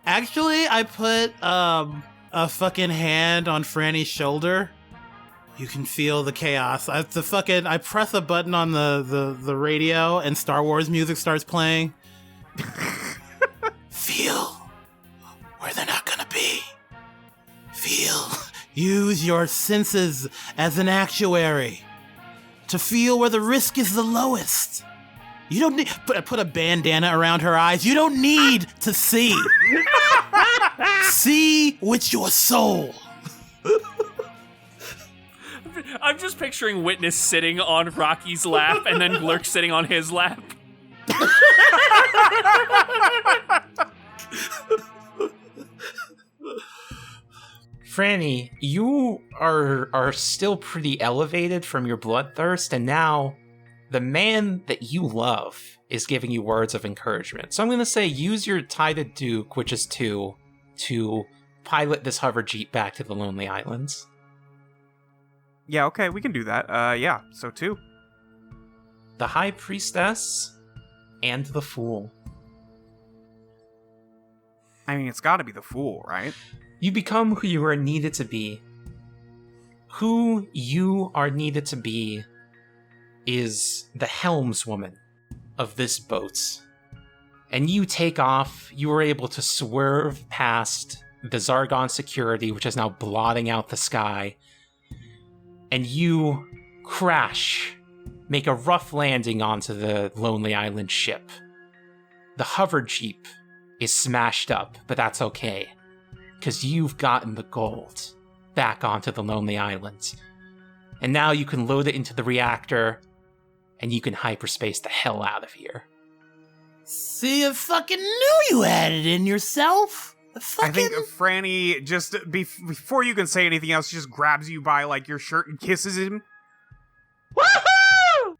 Actually, I put a fucking hand on Frannie's shoulder. You can feel the chaos. I press a button on the radio and Star Wars music starts playing. Feel where they're not gonna be. Feel. Use your senses as an actuary to feel where the risk is the lowest. You don't need put a bandana around her eyes. You don't need to see. See with your soul. I'm just picturing Witness sitting on Rocky's lap and then Glurk sitting on his lap. Frannie, you are still pretty elevated from your bloodthirst, and now the man that you love is giving you words of encouragement. So I'm going to say use your Tided Duke, which is 2, to pilot this hover jeep back to the Lonely Islands. Yeah, okay, we can do that. Yeah, so 2. The High Priestess and the Fool. I mean, it's gotta be the Fool, right? You become who you are needed to be. Who you are needed to be is the helmswoman of this boat. And you take off. You are able to swerve past the Zargon security, which is now blotting out the sky. And you crash, make a rough landing onto the Lonely Island ship. The hover jeep is smashed up, but that's okay. because you've gotten the gold back onto the Lonely Island. And now you can load it into the reactor, and you can hyperspace the hell out of here. See, I fucking knew you had it in yourself. I think Frannie, just before you can say anything else, just grabs you by, like, your shirt and kisses him. Woohoo!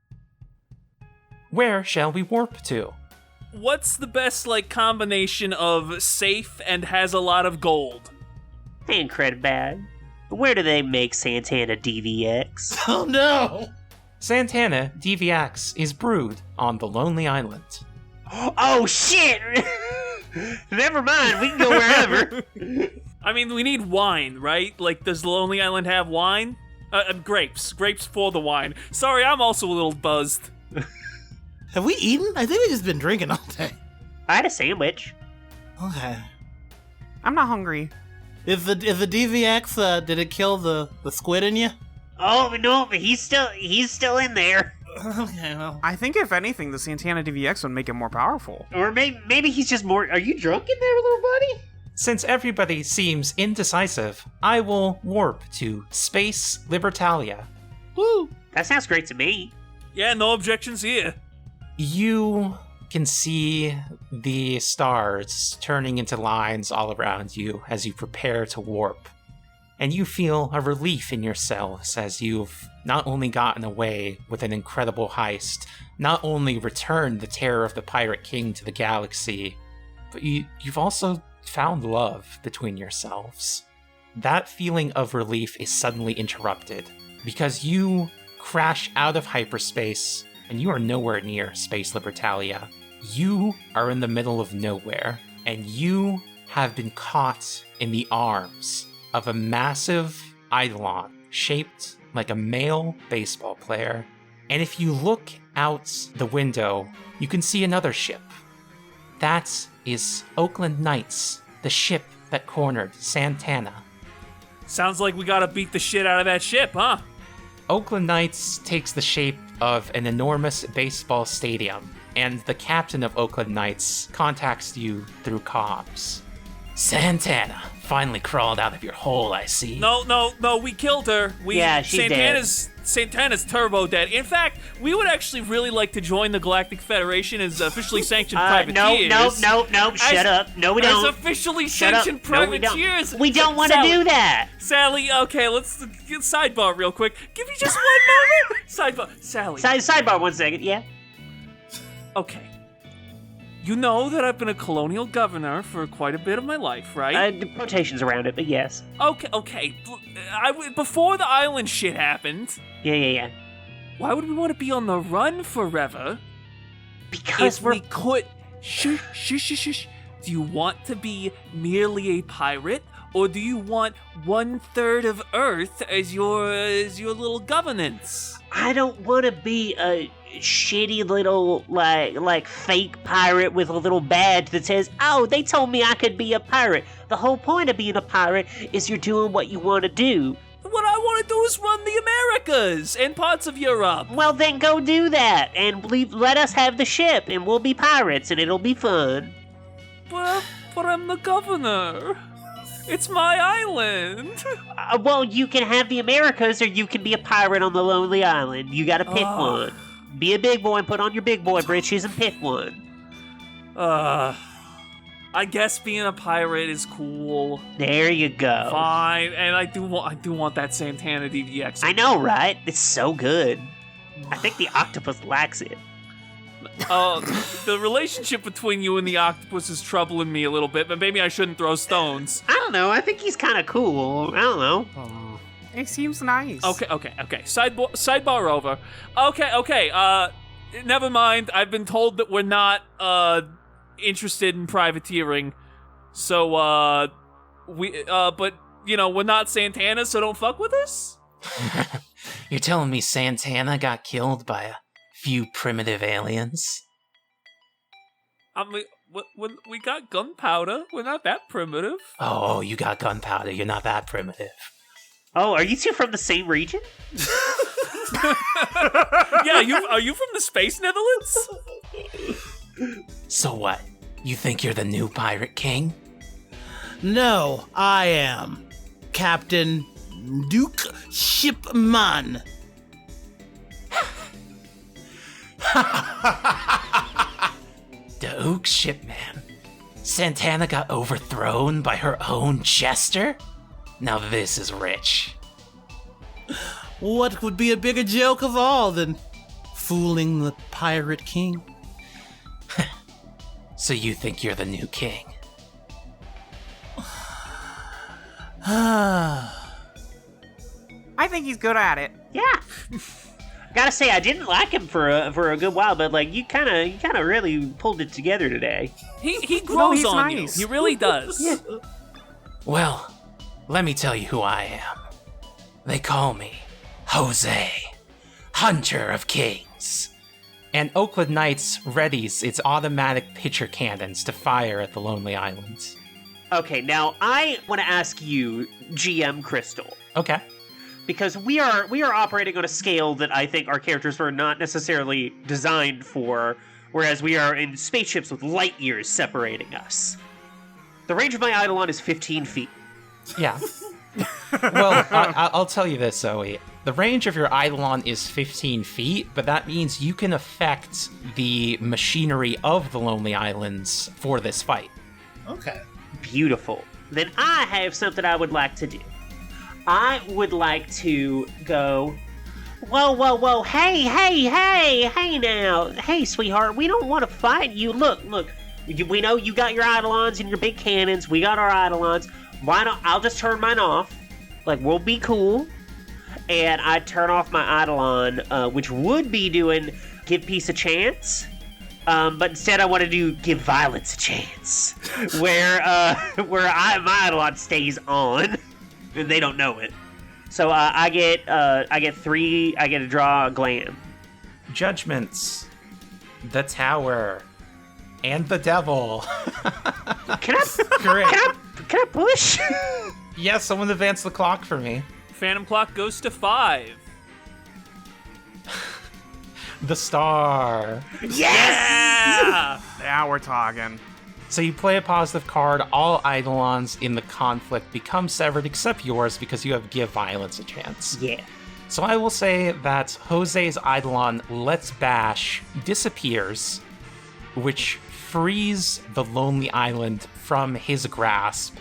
Where shall we warp to? What's the best, like, combination of safe and has a lot of gold? Ain't credit bad. Where do they make Santana DVX? Oh no! Santana DVX is brewed on the Lonely Island. Oh shit! Never mind, we can go wherever. I mean, we need wine, right? Like, does the Lonely Island have wine? Grapes. Grapes for the wine. Sorry, I'm also a little buzzed. Have we eaten? I think we've just been drinking all day. I had a sandwich. Okay. I'm not hungry. Is the DVX, did it kill the squid in you? Oh no, but he's still in there. Okay, well. I think if anything, the Santana DVX would make it more powerful. Or maybe he's just more. Are you drunk in there, little buddy? Since everybody seems indecisive, I will warp to Space Libertalia. Woo! That sounds great to me. Yeah, no objections here. You can see the stars turning into lines all around you as you prepare to warp. And you feel a relief in yourselves as you've not only gotten away with an incredible heist, not only returned the terror of the Pirate King to the galaxy, but you've also found love between yourselves. That feeling of relief is suddenly interrupted because you crash out of hyperspace and you are nowhere near Space Libertalia. You are in the middle of nowhere, and you have been caught in the arms of a massive Eidolon shaped like a male baseball player. And if you look out the window, you can see another ship. That is Oakland Knights, the ship that cornered Santana. Sounds like we gotta beat the shit out of that ship, huh? Oakland Knights takes the shape of an enormous baseball stadium, and the captain of Oakland Knights contacts you through comms. Santana finally crawled out of your hole, I see. No, we killed her. Yeah, she's Santana's turbo dead. In fact, we would actually really like to join the Galactic Federation as officially sanctioned privateers. No, shut up. No, we don't. As officially Shut up. sanctioned No, we don't. privateers. We don't want to do that. Sally, okay, let's get sidebar real quick. Give me just one moment. Sidebar, Sally. Sidebar 1 second, yeah. Okay. You know that I've been a colonial governor for quite a bit of my life, right? The quotations around it, but yes. Okay. Before the island shit happened, Yeah. why would we want to be on the run forever? Because we could... Shush. Do you want to be merely a pirate, or do you want 1/3 of Earth as your little governance? I don't want to be a shitty little, like fake pirate with a little badge that says, oh, they told me I could be a pirate. The whole point of being a pirate is you're doing what you want to do. What I want to do is run the Americas and parts of Europe. Well, then go do that, and let us have the ship, and we'll be pirates, and it'll be fun. But I'm the governor. It's my island. Well, you can have the Americas, or you can be a pirate on the Lonely Island. You gotta pick one. Be a big boy and put on your big boy britches and pick one. I guess being a pirate is cool. There you go. Fine, and I do want that Santana DVX. I know, right? It's so good. I think the octopus lacks it. The relationship between you and the octopus is troubling me a little bit, but maybe I shouldn't throw stones. I don't know. I think he's kind of cool. I don't know. It seems nice. Okay. Sidebar over. Okay. Never mind. I've been told that we're not interested in privateering. So but we're not Santana, so don't fuck with us. You're telling me Santana got killed by a few primitive aliens? I mean, we got gunpowder. We're not that primitive. Oh, you got gunpowder. You're not that primitive. Oh, are you two from the same region? Yeah, are you from the Space Netherlands? So what? You think you're the new Pirate King? No, I am Captain Duke Shipmann. Duke Shipmann. Santana got overthrown by her own jester? Now this is rich. What would be a bigger joke of all than fooling the Pirate King? So you think you're the new king? I think he's good at it. Yeah. Gotta say, I didn't like him for a good while, but like you kind of really pulled it together today. He grows he's on nice. you. He really does. Yeah. Well, let me tell you who I am. They call me Jose, Hunter of Kings. And Oakland Knights readies its automatic pitcher cannons to fire at the Lonely Islands. Okay, now I want to ask you, GM Crystal, Okay. because we are operating on a scale that I think our characters were not necessarily designed for, whereas we are in spaceships with light years separating us. The range of my Eidolon is 15 feet. Yeah. Well, I'll tell you this, Zoe. The range of your Eidolon is 15 feet, but that means you can affect the machinery of the Lonely Islands for this fight. Okay. Beautiful. Then I have something I would like to do. I would like to go, whoa, hey now. Hey, sweetheart, we don't want to fight you. Look, we know you got your Eidolons and your big cannons. We got our Eidolons. Why not? I'll just turn mine off. Like, we'll be cool. And I turn off my Eidolon, which would be doing give peace a chance. But instead I want to do give violence a chance. where my Eidolon stays on. And they don't know it. So I get 3, I get to draw a glam. Judgments, the Tower, and the Devil. Can I Great. can I push? Yes, someone advance the clock for me. Phantom clock goes to 5. The Star. Yes! Yeah! Now we're talking. So you play a positive card, all Eidolons in the conflict become severed except yours because you have give violence a chance. Yeah. So I will say that Jose's Eidolon Let's Bash disappears, which frees the Lonely Island from his grasp,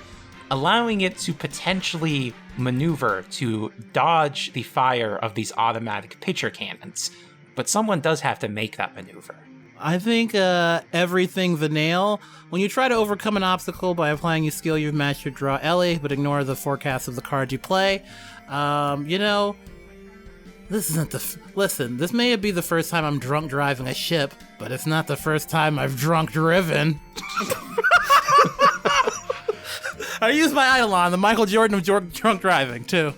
allowing it to potentially maneuver to dodge the fire of these automatic pitcher cannons. But someone does have to make that maneuver. I think everything's a nail. When you try to overcome an obstacle by applying your skill, you've matched your draw Ellie, but ignore the forecast of the cards you play. This isn't listen, this may be the first time I'm drunk driving a ship, but it's not the first time I've drunk driven. I use my Eidolon, the Michael Jordan of drunk driving, too.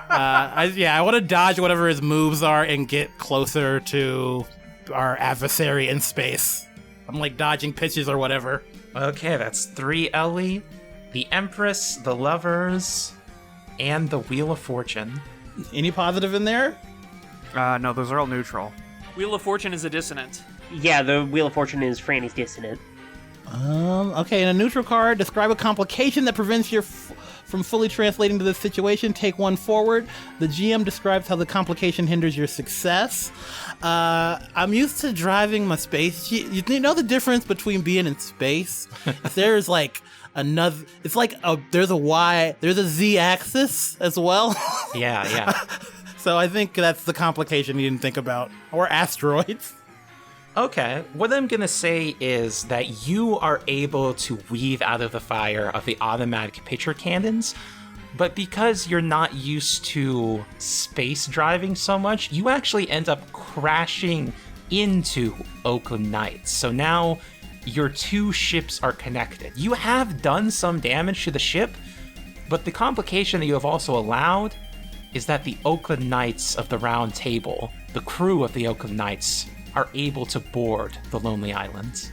I want to dodge whatever his moves are and get closer to our adversary in space. I'm like dodging pitches or whatever. Okay, that's 3 Ellie, the Empress, the Lovers, and the Wheel of Fortune. Any positive in there? No, those are all neutral. Wheel of Fortune is a dissonant. Yeah, the Wheel of Fortune is Frannie's dissonant. Okay, in a neutral card, describe a complication that prevents you from fully translating to this situation. Take 1 forward. The GM describes how the complication hinders your success. I'm used to driving my space. You know the difference between being in space? There's like another, it's like there's a Y, there's a Z axis as well. Yeah. So I think that's the complication you didn't think about. Or asteroids. Okay, what I'm gonna say is that you are able to weave out of the fire of the automatic pitcher cannons, but because you're not used to space driving so much, you actually end up crashing into Oakland Knights. So now your 2 ships are connected. You have done some damage to the ship, but the complication that you have also allowed is that the Oakland Knights of the Round Table, the crew of the Oakland Knights, are able to board the Lonely Islands.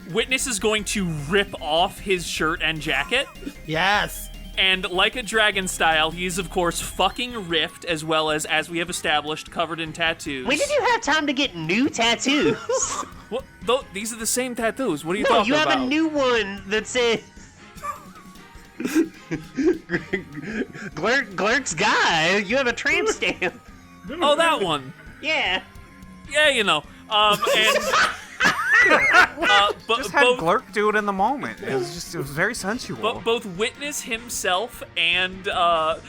Witness is going to rip off his shirt and jacket. Yes. And like a dragon style, he is of course fucking ripped, as well as we have established, covered in tattoos. When did you have time to get new tattoos? Well, these are the same tattoos. What are you No, talking you have about? a new one that says Glurk's guy. You have a tramp stamp. Oh, that one. Yeah. Yeah, you know. And Just had Glurk do it in the moment. It was very sensual. both Witness himself and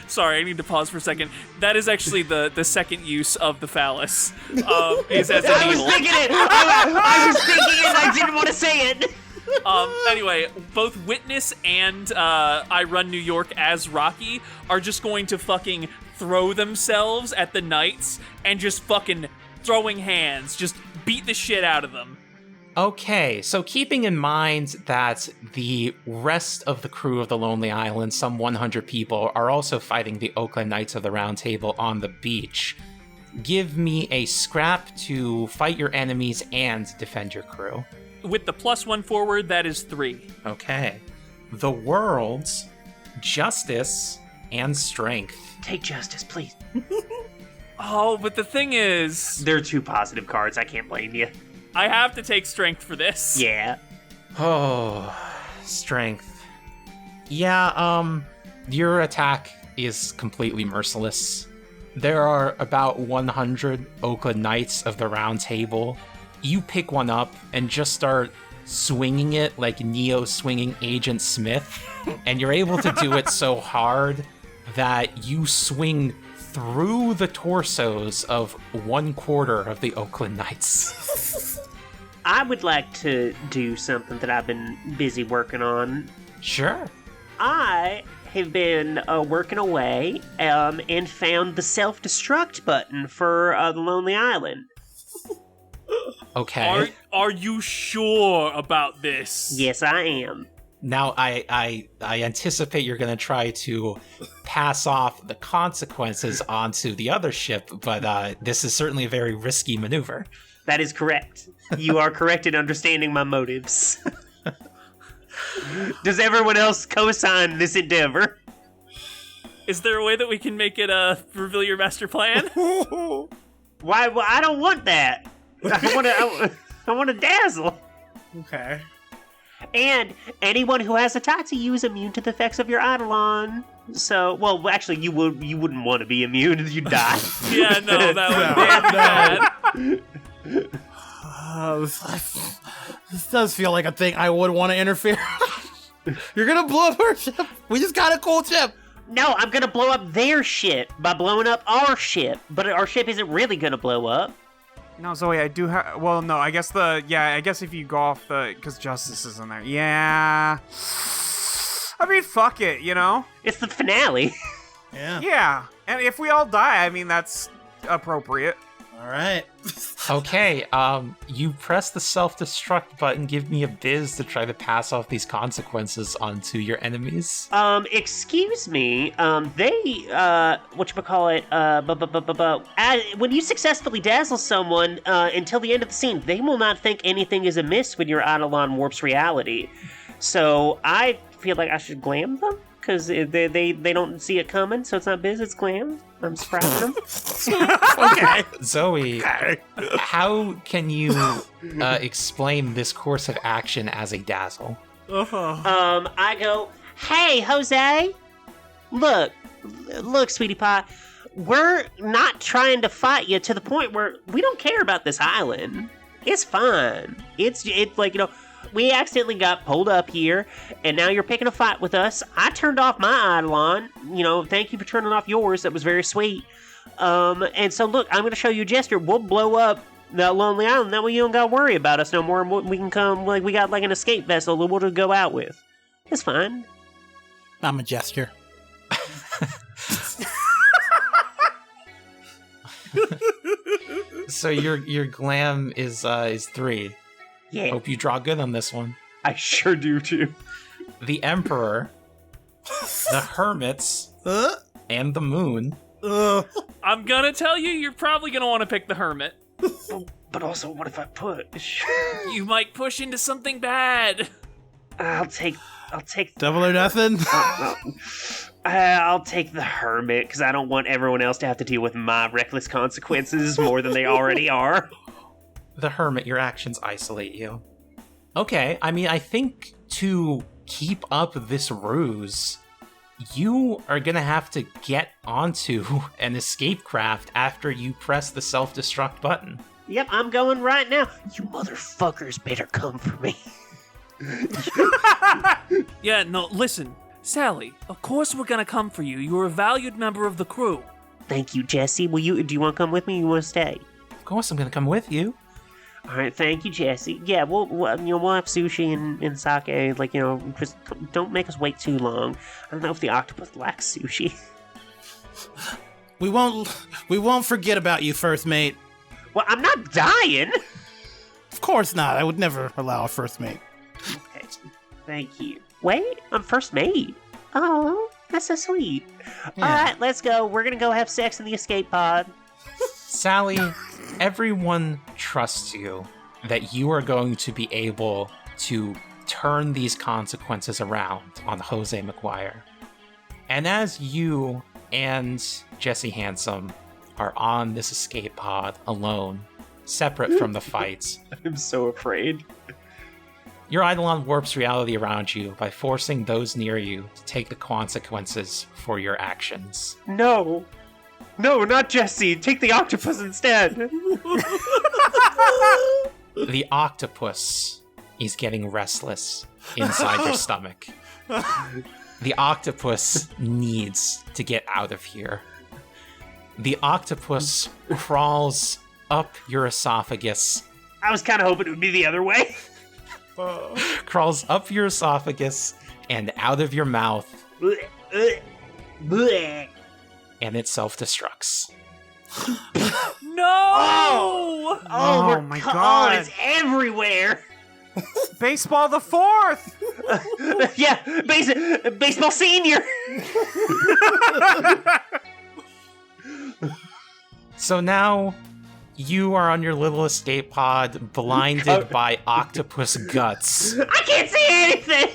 sorry, I need to pause for a second. That is actually the second use of the phallus. Is as a I needle. was thinking it. I was thinking it. I didn't want to say it. Anyway, both Witness and I Run New York as Rocky are just going to fucking throw themselves at the knights and just fucking throwing hands, just beat the shit out of them. Okay, so keeping in mind that the rest of the crew of the Lonely Island, some 100 people, are also fighting the Oakland Knights of the Round Table on the beach, give me a scrap to fight your enemies and defend your crew. With the +1 forward, that is 3. Okay. The world's justice and strength. Take justice, please. Oh, but the thing is, They're two positive cards. I can't blame you. I have to take strength for this. Yeah. Oh, strength. Yeah, your attack is completely merciless. There are about 100 Oakland Knights of the Round Table. You pick one up and just start swinging it like Neo swinging Agent Smith, and you're able to do it so hard that you swing through the torsos of 1/4 of the Oakland Knights. I would like to do something that I've been busy working on. Sure. I have been working away and found the self-destruct button for the Lonely Island. Okay. Are you sure about this? Yes, I am. Now, I anticipate you're going to try to pass off the consequences onto the other ship, but this is certainly a very risky maneuver. That is correct. You are correct in understanding my motives. Does everyone else co-sign this endeavor? Is there a way that we can make it reveal your master plan? Why? Well, I don't want that. I want to dazzle. Okay. And anyone who has a tie to you is immune to the effects of your Eidolon. So, well, actually, you wouldn't want to be immune. You'd die. Yeah, no, that would be bad. This does feel like a thing I would want to interfere. You're gonna blow up our ship. We just got a cool ship. No, I'm gonna blow up their ship by blowing up our ship. But our ship isn't really gonna blow up. No, Zoe, I do have... Well, no, I guess if you go off the... Because Justice is in there. Yeah. I mean, fuck it, you know? It's the finale. Yeah. Yeah. And if we all die, I mean, that's appropriate. All right. Okay, you press the self-destruct button, give me a biz to try to pass off these consequences onto your enemies. Excuse me, they, whatchamacallit, when you successfully dazzle someone, until the end of the scene, they will not think anything is amiss when your Eidolon warps reality. So, I feel like I should glam them, because they don't see it coming, so it's not biz, it's glam. I'm surprising them. Okay. Zoe, how can you explain this course of action as a dazzle? I go, hey, Jose, look, sweetie pie, we're not trying to fight you to the point where we don't care about this island. It's fine. It's like, you know, we accidentally got pulled up here, and now you're picking a fight with us. I turned off my Eidolon. You know, thank you for turning off yours. That was very sweet. And so, look, I'm going to show you a gesture. We'll blow up that Lonely Island. That way you don't got to worry about us no more. We can come, like, we got, like, an escape vessel that we'll just go out with. It's fine. I'm a gesture. So your glam is 3. Yeah. Hope you draw good on this one. I sure do, too. The Emperor, the Hermits, and the Moon. I'm gonna tell you, you're probably gonna want to pick the Hermit. But also, what if I push? You might push into something bad. I'll take Double or nothing. I'll take the Hermit, because I don't want everyone else to have to deal with my reckless consequences more than they already are. The Hermit, your actions isolate you. Okay, I mean, I think to keep up this ruse, you are gonna have to get onto an escape craft after you press the self-destruct button. Yep, I'm going right now. You motherfuckers better come for me. Yeah, no, listen. Sally, of course we're gonna come for you. You're a valued member of the crew. Thank you, Jesse. Do you want to come with me or you want to stay? Of course I'm gonna come with you. All right, thank you, Jesse. Yeah, we'll have sushi and sake. Like, just don't make us wait too long. I don't know if the octopus likes sushi. We won't forget about you, first mate. Well, I'm not dying. Of course not. I would never allow a first mate. Okay, thank you. Wait, I'm first mate. Oh, that's so sweet. Yeah. All right, let's go. We're gonna go have sex in the escape pod. Sally, everyone trusts you that you are going to be able to turn these consequences around on Jose McGuire. And as you and Jesse Handsome are on this escape pod alone, separate from the fights, I'm so afraid. your Eidolon warps reality around you by forcing those near you to take the consequences for your actions. No, not Jesse. Take the octopus instead. The octopus is getting restless inside your stomach. The octopus needs to get out of here. The octopus crawls up your esophagus, I was kind of hoping it would be the other way. crawls up your esophagus and out of your mouth, Blech. and it self-destructs. No! Oh my God. Oh, it's everywhere. Baseball the fourth! Yeah, baseball senior. So now you are on your little escape pod, blinded by octopus guts. I can't see anything.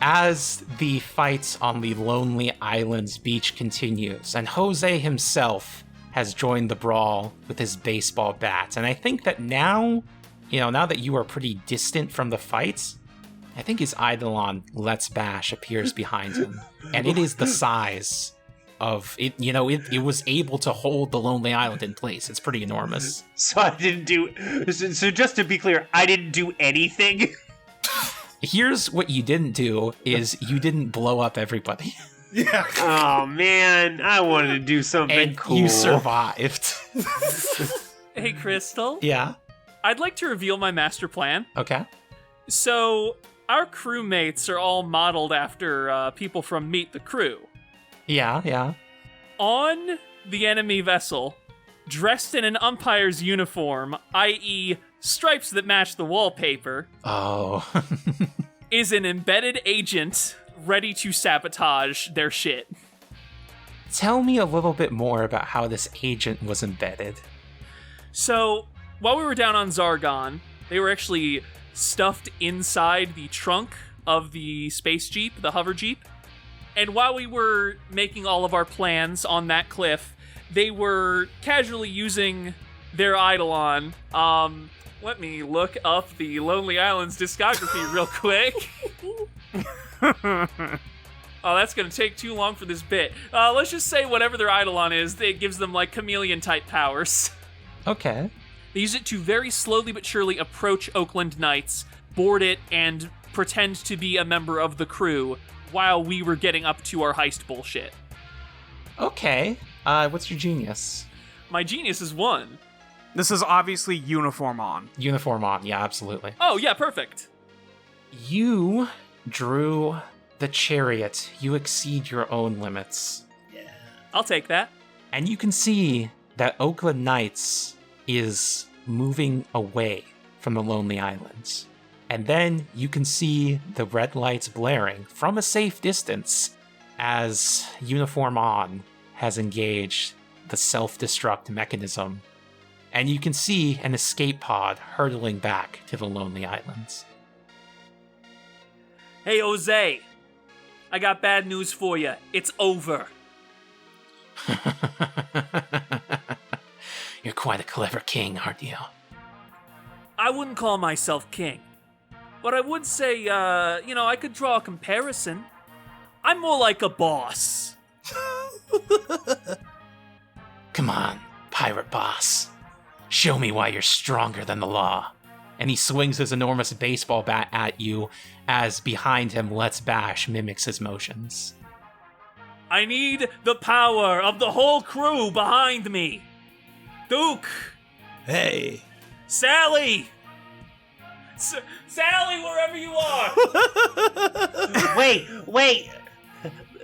As the fight on the Lonely Island's beach continues, and Jose himself has joined the brawl with his baseball bat. And I think that now that you are pretty distant from the fights, I think his Eidolon Let's Bash appears behind him. And it is the size of it, it was able to hold the Lonely Island in place. It's pretty enormous. So just to be clear, I didn't do anything. Here's what you didn't do is you didn't blow up everybody. Yeah. Oh man, I wanted to do something And cool. you survived. Hey, Crystal. Yeah. I'd like to reveal my master plan. Okay. So, our crewmates are all modeled after people from Meet the Crew. Yeah. On the enemy vessel, dressed in an umpire's uniform, i.e., stripes that match the wallpaper, Oh. is an embedded agent ready to sabotage their shit. Tell me a little bit more about how this agent was embedded. So, while we were down on Zargon, they were actually stuffed inside the trunk of the space jeep, the hover jeep. And while we were making all of our plans on that cliff, they were casually using their Eidolon. Let me look up the Lonely Island's discography real quick. Oh, that's going to take too long for this bit. Let's just say whatever their Eidolon is, it gives them, like, chameleon-type powers. Okay. They use it to very slowly but surely approach Oakland Knights, board it, and pretend to be a member of the crew while we were getting up to our heist bullshit. Okay. What's your genius? My genius is 1. This is obviously uniform on. Uniform on. Yeah, absolutely. Oh, yeah, perfect. You drew the chariot. You exceed your own limits. I'll take that. And you can see that Oakland Knights is moving away from the Lonely Islands. And then you can see the red lights blaring from a safe distance as Uniform On has engaged the self-destruct mechanism. And you can see an escape pod hurtling back to the Lonely Islands. Hey, Jose. I got bad news for you. It's over. You're quite a clever king, aren't you? I wouldn't call myself king. But I would say, I could draw a comparison. I'm more like a boss. Come on, pirate boss. Show me why you're stronger than the law. And he swings his enormous baseball bat at you as behind him Let's Bash mimics his motions. I need the power of the whole crew behind me. Duke! Hey. Sally! Sally, wherever you are! Wait.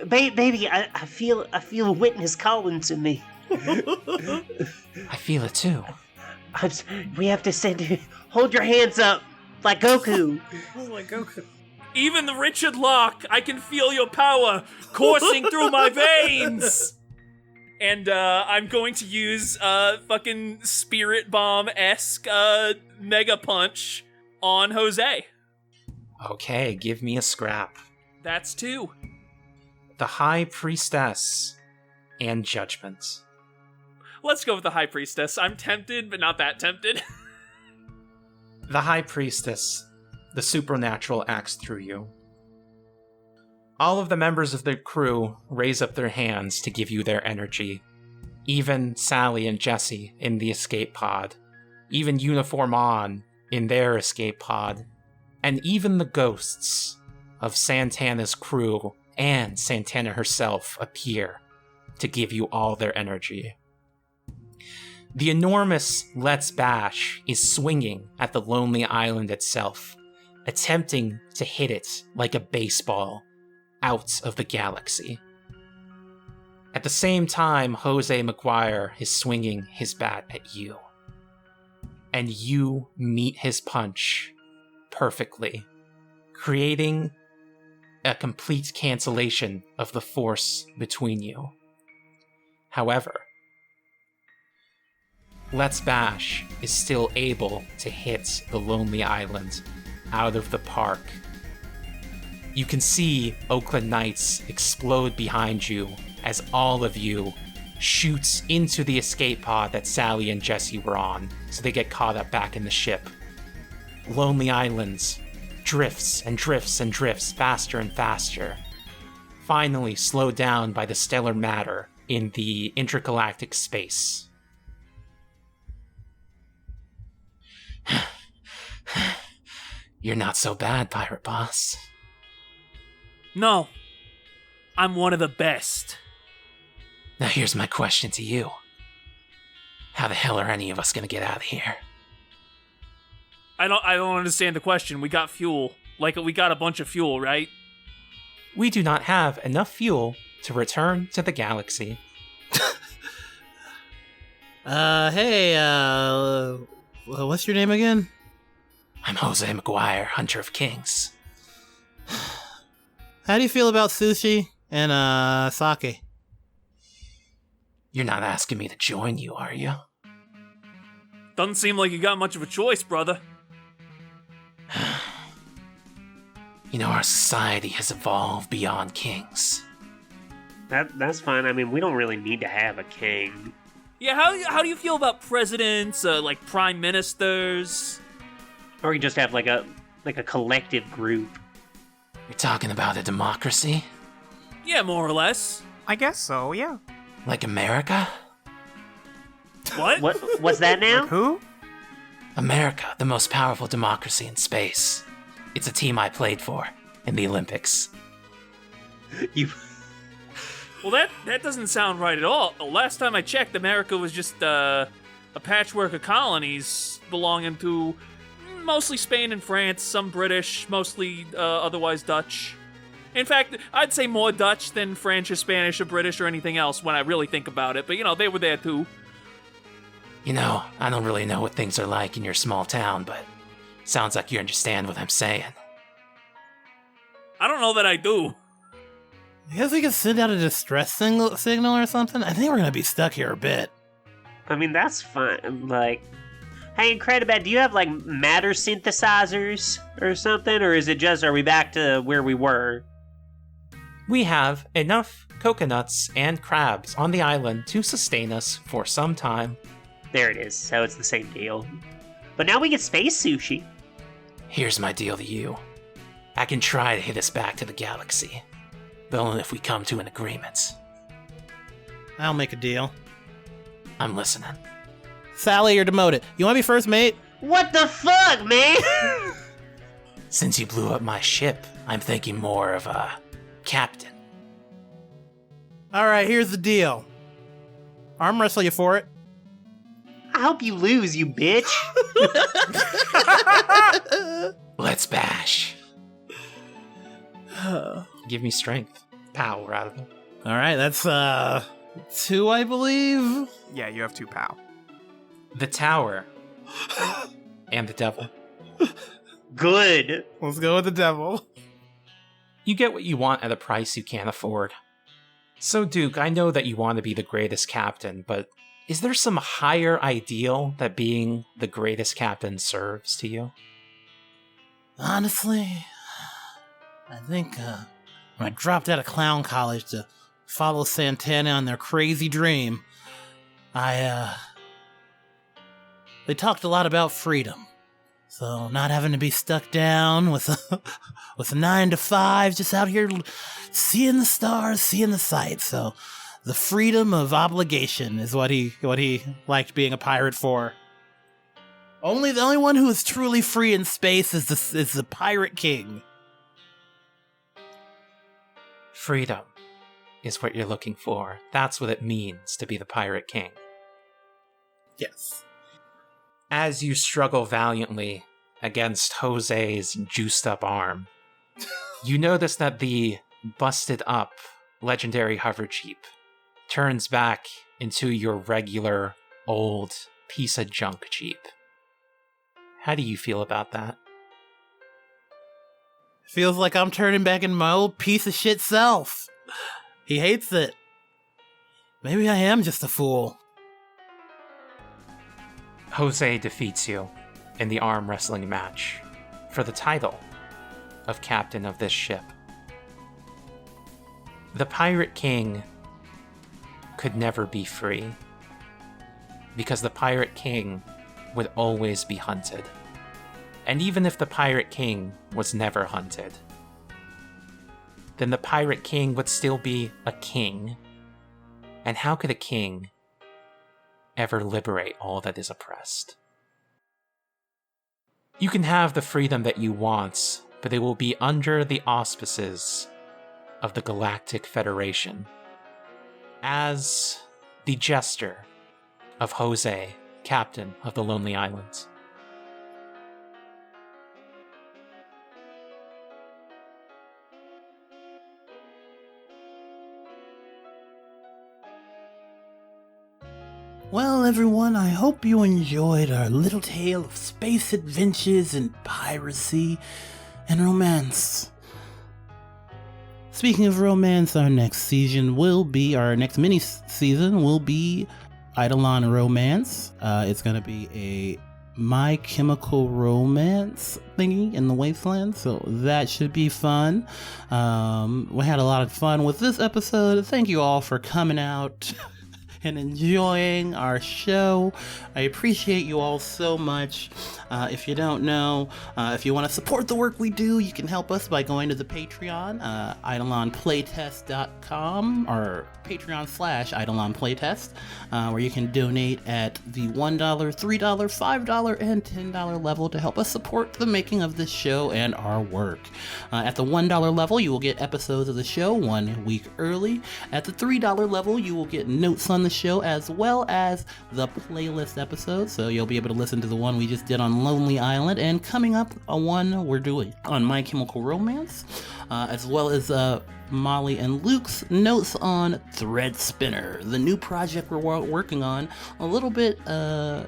Baby, I feel a witness calling to me. I feel it too. We have to send you. Hold your hands up, like Goku. Even the Richard Locke, I can feel your power coursing through my veins! And I'm going to use fucking Spirit Bomb-esque Mega Punch on Jose. Okay, give me a scrap. That's 2. The High Priestess and Judgment. Let's go with the High Priestess. I'm tempted, but not that tempted. The High Priestess, the supernatural acts through you. All of the members of the crew raise up their hands to give you their energy. Even Sally and Jesse in the escape pod. Even Uniform On in their escape pod. And even the ghosts of Santana's crew and Santana herself appear to give you all their energy. The enormous Let's Bash is swinging at the lonely island itself, attempting to hit it like a baseball out of the galaxy. At the same time, Jose Maguire is swinging his bat at you. And you meet his punch perfectly, creating a complete cancellation of the force between you. However, Let's Bash is still able to hit the lonely island out of the park. You can see Oakland Knights explode behind you as all of you shoots into the escape pod that Sally and Jesse were on, so they get caught up back in the ship. Lonely Islands drifts and drifts and drifts faster and faster, finally slowed down by the stellar matter in the intergalactic space. You're not so bad, Pirate Boss. No. I'm one of the best. Now here's my question to you. How the hell are any of us gonna get out of here? I don't understand the question. We got fuel. Like, we got a bunch of fuel, right? We do not have enough fuel to return to the galaxy. Hey, what's your name again? I'm Jose Maguire, Hunter of Kings. How do you feel about sushi and, sake? You're not asking me to join you, are you? Doesn't seem like you got much of a choice, brother. You know, our society has evolved beyond kings. That's fine. I mean, we don't really need to have a king. Yeah, how do you feel about presidents, like prime ministers? Or we just have like a collective group. You're talking about a democracy? Yeah, more or less. I guess so, yeah. Like America? What? What's that now? Like who? America, the most powerful democracy in space. It's a team I played for in the Olympics. You. Well, that doesn't sound right at all. Last time I checked, America was just a patchwork of colonies belonging to mostly Spain and France, some British, mostly otherwise Dutch. In fact, I'd say more Dutch than French or Spanish or British or anything else when I really think about it, but they were there too. You know, I don't really know what things are like in your small town, but sounds like you understand what I'm saying. I don't know that I do. I guess we could send out a distress signal or something? I think we're gonna be stuck here a bit. I mean, that's fine. Like, hey, Incredibat, do you have, like, matter synthesizers or something? Or is it just, are we back to where we were? We have enough coconuts and crabs on the island to sustain us for some time. There it is. So it's the same deal. But now we get space sushi. Here's my deal to you. I can try to hit us back to the galaxy. but only if we come to an agreement. I'll make a deal. I'm listening. Sally, you're demoted. You want to be first mate? What the fuck, man? Since you blew up my ship, I'm thinking more of a captain. All right, here's the deal. Arm wrestle you for it. I hope you lose, you bitch. Let's bash. Give me strength. Pow, rather. All right, that's 2, I believe. Yeah, you have 2 POW. The tower. And the devil. Good. Let's go with the devil. You get what you want at a price you can't afford. So, Duke, I know that you want to be the greatest captain, but is there some higher ideal that being the greatest captain serves to you? Honestly, I think when I dropped out of clown college to follow Santana on their crazy dream, they talked a lot about freedom. So not having to be stuck down with a 9 to 5, just out here seeing the stars, seeing the sights. So the freedom of obligation is what he liked being a pirate for. The only one who is truly free in space is the Pirate King. Freedom is what you're looking for. That's what it means to be the Pirate King. Yes. As you struggle valiantly against Jose's juiced-up arm, you notice that the busted-up legendary hover jeep turns back into your regular, old, piece of junk jeep. How do you feel about that? Feels like I'm turning back into my old piece of shit self. He hates it. Maybe I am just a fool. Jose defeats you in the arm wrestling match for the title of captain of this ship. The Pirate King could never be free, because the Pirate King would always be hunted. And even if the Pirate King was never hunted, then the Pirate King would still be a king. And how could a king ever liberate all that is oppressed? You can have the freedom that you want, but it will be under the auspices of the Galactic Federation. As the jester of Jose, captain of the Lonely Islands. Well, everyone, I hope you enjoyed our little tale of space adventures and piracy and romance. Speaking of romance, our next mini season will be Eidolon Romance. It's going to be a My Chemical Romance thingy in the Wasteland, so that should be fun. We had a lot of fun with this episode. Thank you all for coming out and enjoying our show. I appreciate you all so much. If you don't know, if you want to support the work we do, you can help us by going to the Patreon, eidolonplaytest.com, or Patreon/eidolonplaytest, where you can donate at the $1, $3, $5, and $10 level to help us support the making of this show and our work. At the $1 level, you will get episodes of the show 1 week early. At the $3 level, you will get notes on the show as well as the playlist episodes, so you'll be able to listen to the one we just did on Lonely Island, and coming up, a one we're doing on My Chemical Romance, as well as Molly and Luke's notes on Thread Spinner, the new project we're working on, a little bit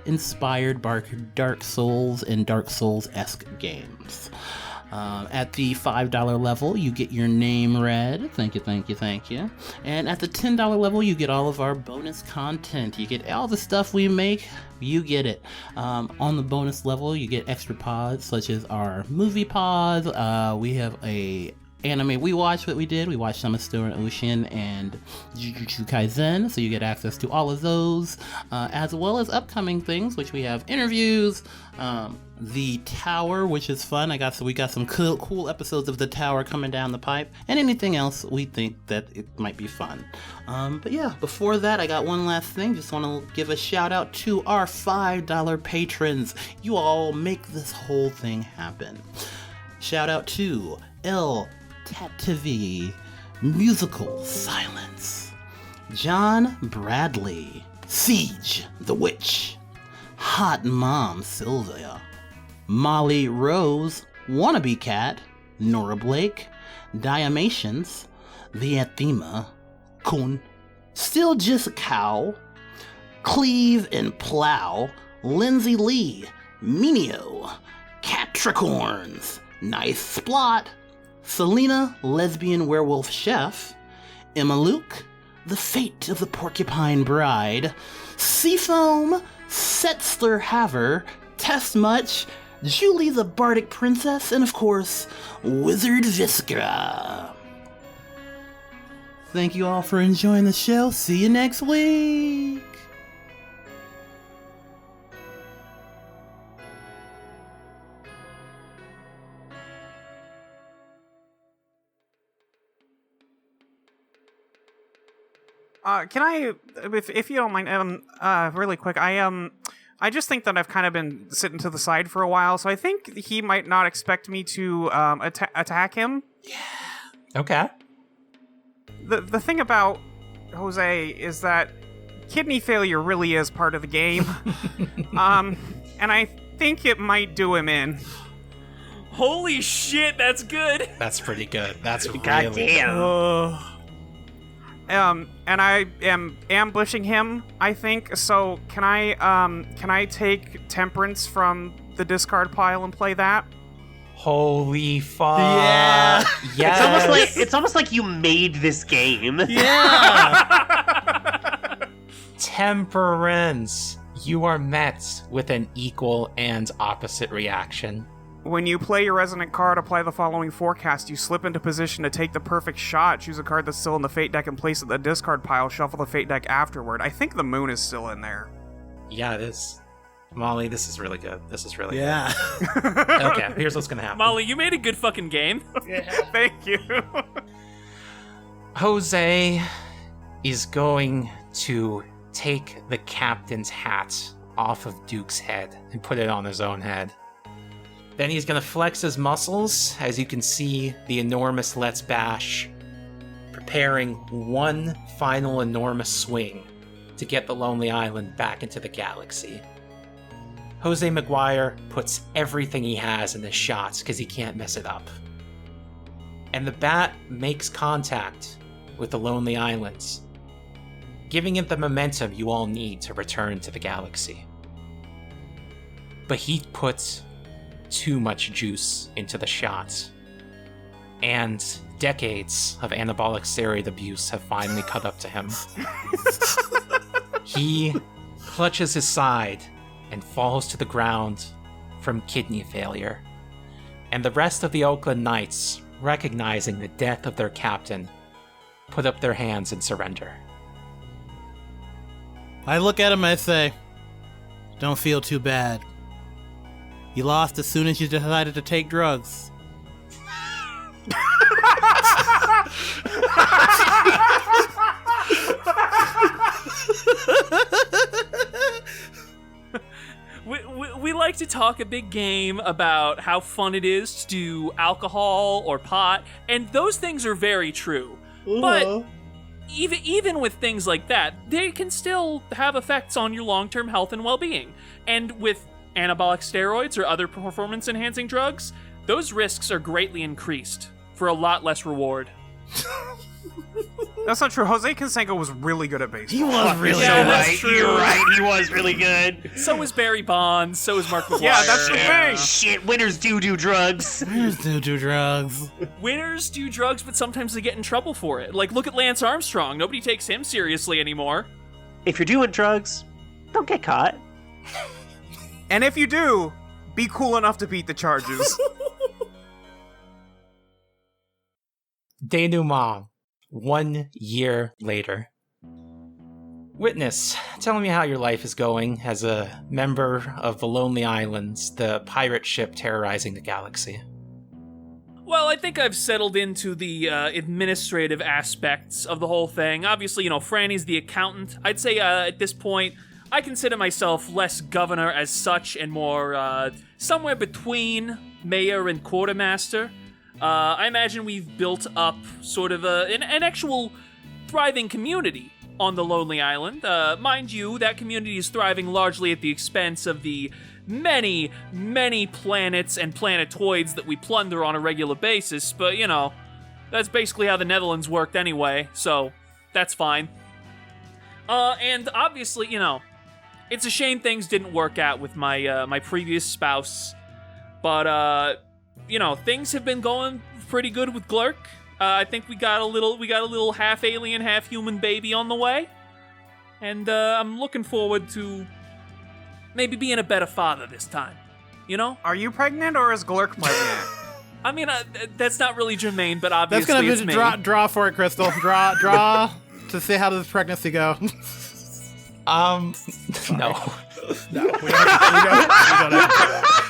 inspired by Dark Souls and Dark Souls-esque games. At the $5 level, you get your name read. Thank you. And at the $10 level, you get all of our bonus content. You get all the stuff we make, you get it. On the bonus level, you get extra pods, such as our movie pods. We have a anime we watched, what we did, we watched some of Stone Ocean and Jujutsu Kaisen, so you get access to all of those, as well as upcoming things, which we have interviews, The Tower, which is fun. We got some cool episodes of The Tower coming down the pipe, and anything else we think that it might be fun. But yeah, before that, I got one last thing. Just want to give a shout out to our $5 patrons. You all make this whole thing happen. Shout out to El Tativi, Musical Silence, John Bradley, Siege the Witch, Hot Mom Sylvia, Molly Rose, Wannabe Cat, Nora Blake, Diamations, The Athema, Kun, Still Just a Cow, Cleave and Plow, Lindsay Lee, Minio, Catricorns, Nice Splot, Selena, Lesbian Werewolf Chef, Emma Luke, The Fate of the Porcupine Bride, Seafoam, Setzler Haver, Test Much, Julie the Bardic Princess, and of course, Wizard Viscera. Thank you all for enjoying the show. See you next week. Can I, if you don't mind, really quick, I just think that I've kind of been sitting to the side for a while, so I think he might not expect me to attack him. Okay. The thing about Jose is that kidney failure really is part of the game, and I think it might do him in. Holy shit, that's good. That's pretty good. That's really Goddamn. And I am ambushing him, I think. So can I take Temperance from the discard pile and play that? Holy fuck. Yeah. Yes. It's almost like you made this game. Yeah. Temperance. You are met with an equal and opposite reaction. When you play your resonant card, apply the following forecast. You slip into position to take the perfect shot. Choose a card that's still in the fate deck and place it in the discard pile. Shuffle the fate deck afterward. I think the moon is still in there. Yeah, it is. Molly, this is really good. This is really Yeah. good. Okay, here's what's gonna happen. Molly, you made a good fucking game. Thank you. Jose is going to take the captain's hat off of Duke's head and put it on his own head. Then he's going to flex his muscles, as you can see the enormous Let's Bash preparing one final enormous swing to get the Lonely Island back into the galaxy. Jose Maguire puts everything he has in his shots because he can't mess it up. And the bat makes contact with the Lonely Islands, giving it the momentum you all need to return to the galaxy. But he puts too much juice into the shot, and decades of anabolic steroid abuse have finally caught up to him. He clutches his side and falls to the ground from kidney failure, and the rest of the Oakland Knights, recognizing the death of their captain, put up their hands in surrender. I look at him and I say, don't feel too bad. You lost as soon as you decided to take drugs. We like to talk a big game about how fun it is to do alcohol or pot, and those things are very true. But even with things like that, they can still have effects on your long-term health and well-being. And with anabolic steroids or other performance-enhancing drugs, those risks are greatly increased for a lot less reward. That's not true. Jose Canseco was really good at baseball. He was really Yeah, good. that's true. You're right. He was really good. So was Barry Bonds. So was Mark McGwire. Yeah, that's the thing. Shit, winners do drugs. Winners do drugs. Winners do drugs, but sometimes they get in trouble for it. Like, look at Lance Armstrong. Nobody takes him seriously anymore. If you're doing drugs, don't get caught. And if you do, be cool enough to beat the charges. Denouement, 1 year later. Witness, tell me how your life is going as a member of the Lonely Islands, the pirate ship terrorizing the galaxy. Well, I think I've settled into the administrative aspects of the whole thing. Obviously, Frannie's the accountant. I'd say at this point, I consider myself less governor as such and more somewhere between mayor and quartermaster. I imagine we've built up sort of an actual thriving community on the Lonely Island. Mind you, that community is thriving largely at the expense of the many, many planets and planetoids that we plunder on a regular basis, but, that's basically how the Netherlands worked anyway, so that's fine. And obviously, it's a shame things didn't work out with my previous spouse, but, things have been going pretty good with Glurk. I think we got a little half alien, half human baby on the way, and I'm looking forward to maybe being a better father this time. Are you pregnant or is Glurk pregnant? I mean, that's not really germane, but obviously That's it's gonna me. be draw for it, Crystal. Draw to see how does pregnancy go. No. No, we don't.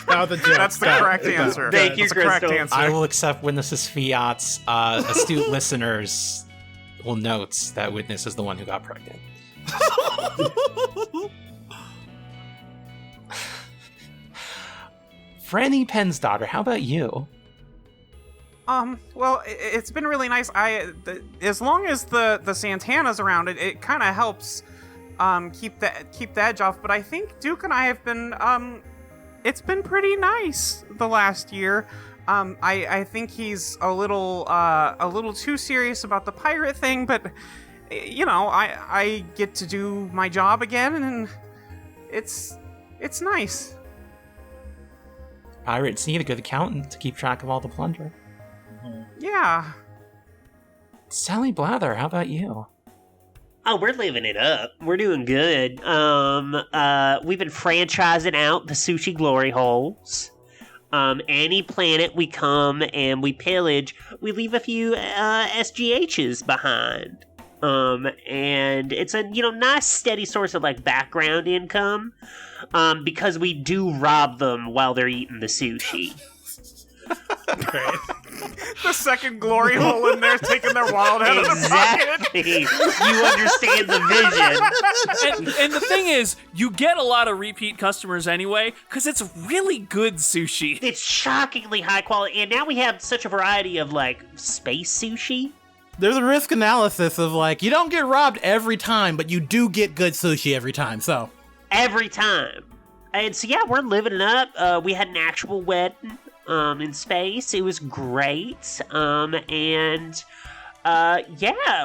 That was a joke. That's the correct answer. Thank you, That's the correct Crystal. answer. I will accept Witness's fiat. Astute listeners will note that Witness is the one who got pregnant. Frannie Pensdotter, how about you? Well, it's been really nice. As long as the Santana's around, it kind of helps keep the edge off. But I think Duke and I have been it's been pretty nice the last year. I think he's a little too serious about the pirate thing, but I get to do my job again, and it's nice. Pirates need a good accountant to keep track of all the plunder. Yeah. Sally Blather, how about you? Oh, we're living it up. We're doing good. We've been franchising out the sushi glory holes. Any planet we come and we pillage, we leave a few SGHs behind. And it's a nice steady source of background income. Because we do rob them while they're eating the sushi. The second glory hole in there taking their wallet out of the pocket. Exactly. You understand the vision. And the thing is, you get a lot of repeat customers anyway, because it's really good sushi. It's shockingly high quality, and now we have such a variety of space sushi. There's a risk analysis of you don't get robbed every time, but you do get good sushi every time. So Every time. And so yeah, we're living it up. We had an actual wedding in space. It was great. Yeah,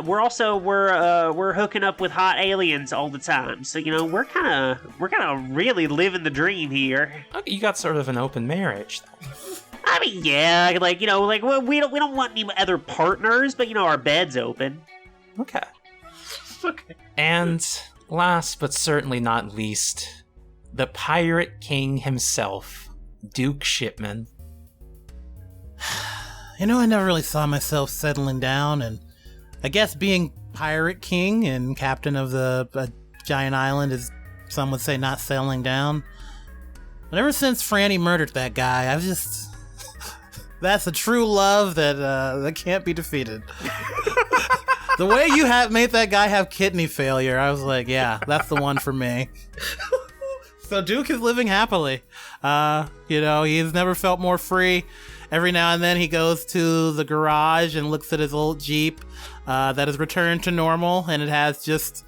we're hooking up with hot aliens all the time. So we're kind of really living the dream here. Okay, you got sort of an open marriage. I mean, yeah, we don't want any other partners, but our bed's open. Okay. Okay. And last but certainly not least, the Pirate King himself, Duke Shipmann. I never really saw myself settling down, and I guess being Pirate King and captain of the giant island is, some would say, not settling down. But ever since Frannie murdered that guy, I've just... That's a true love that can't be defeated. The way you made that guy have kidney failure, I was like, yeah, that's the one for me. So Duke is living happily. He's never felt more free. Every now and then he goes to the garage and looks at his old Jeep that has returned to normal, and it has just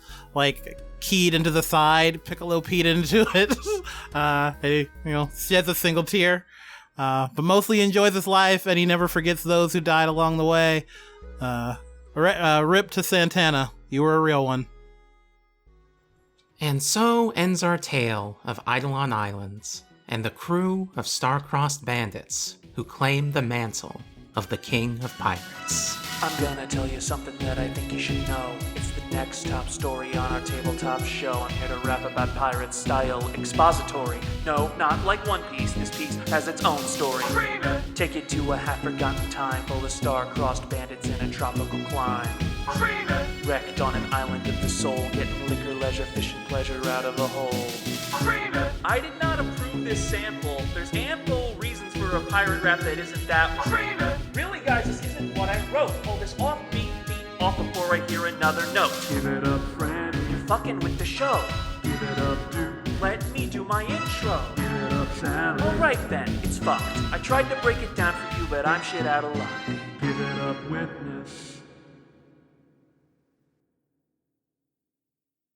keyed into the side, Piccolo Pete into it. He sheds a single tear, but mostly enjoys his life, and he never forgets those who died along the way. Rip to Santana, you were a real one. And so ends our tale of Eidolon Islands and the crew of star-crossed bandits who claim the mantle of the King of Pirates. I'm gonna tell you something that I think you should know. It's the next top story on our tabletop show. I'm here to rap about pirate style expository. No, not like One Piece. This piece has its own story. Take it to a half-forgotten time full of star-crossed bandits in a tropical clime. Wrecked on an island of the soul, getting liquor, leisure, fishing pleasure out of a hole. I did not approve this sample. There's ample reasons for a pirate rap that isn't that one. Really, guys, this isn't what I wrote. Pull this offbeat beat off before I hear another note. Give it up, Frannie. You're fucking with the show. Give it up, dude. Let me do my intro. Give it up, Sally. Alright then, it's fucked. I tried to break it down for you, but I'm shit out of luck. Give it up, Witness.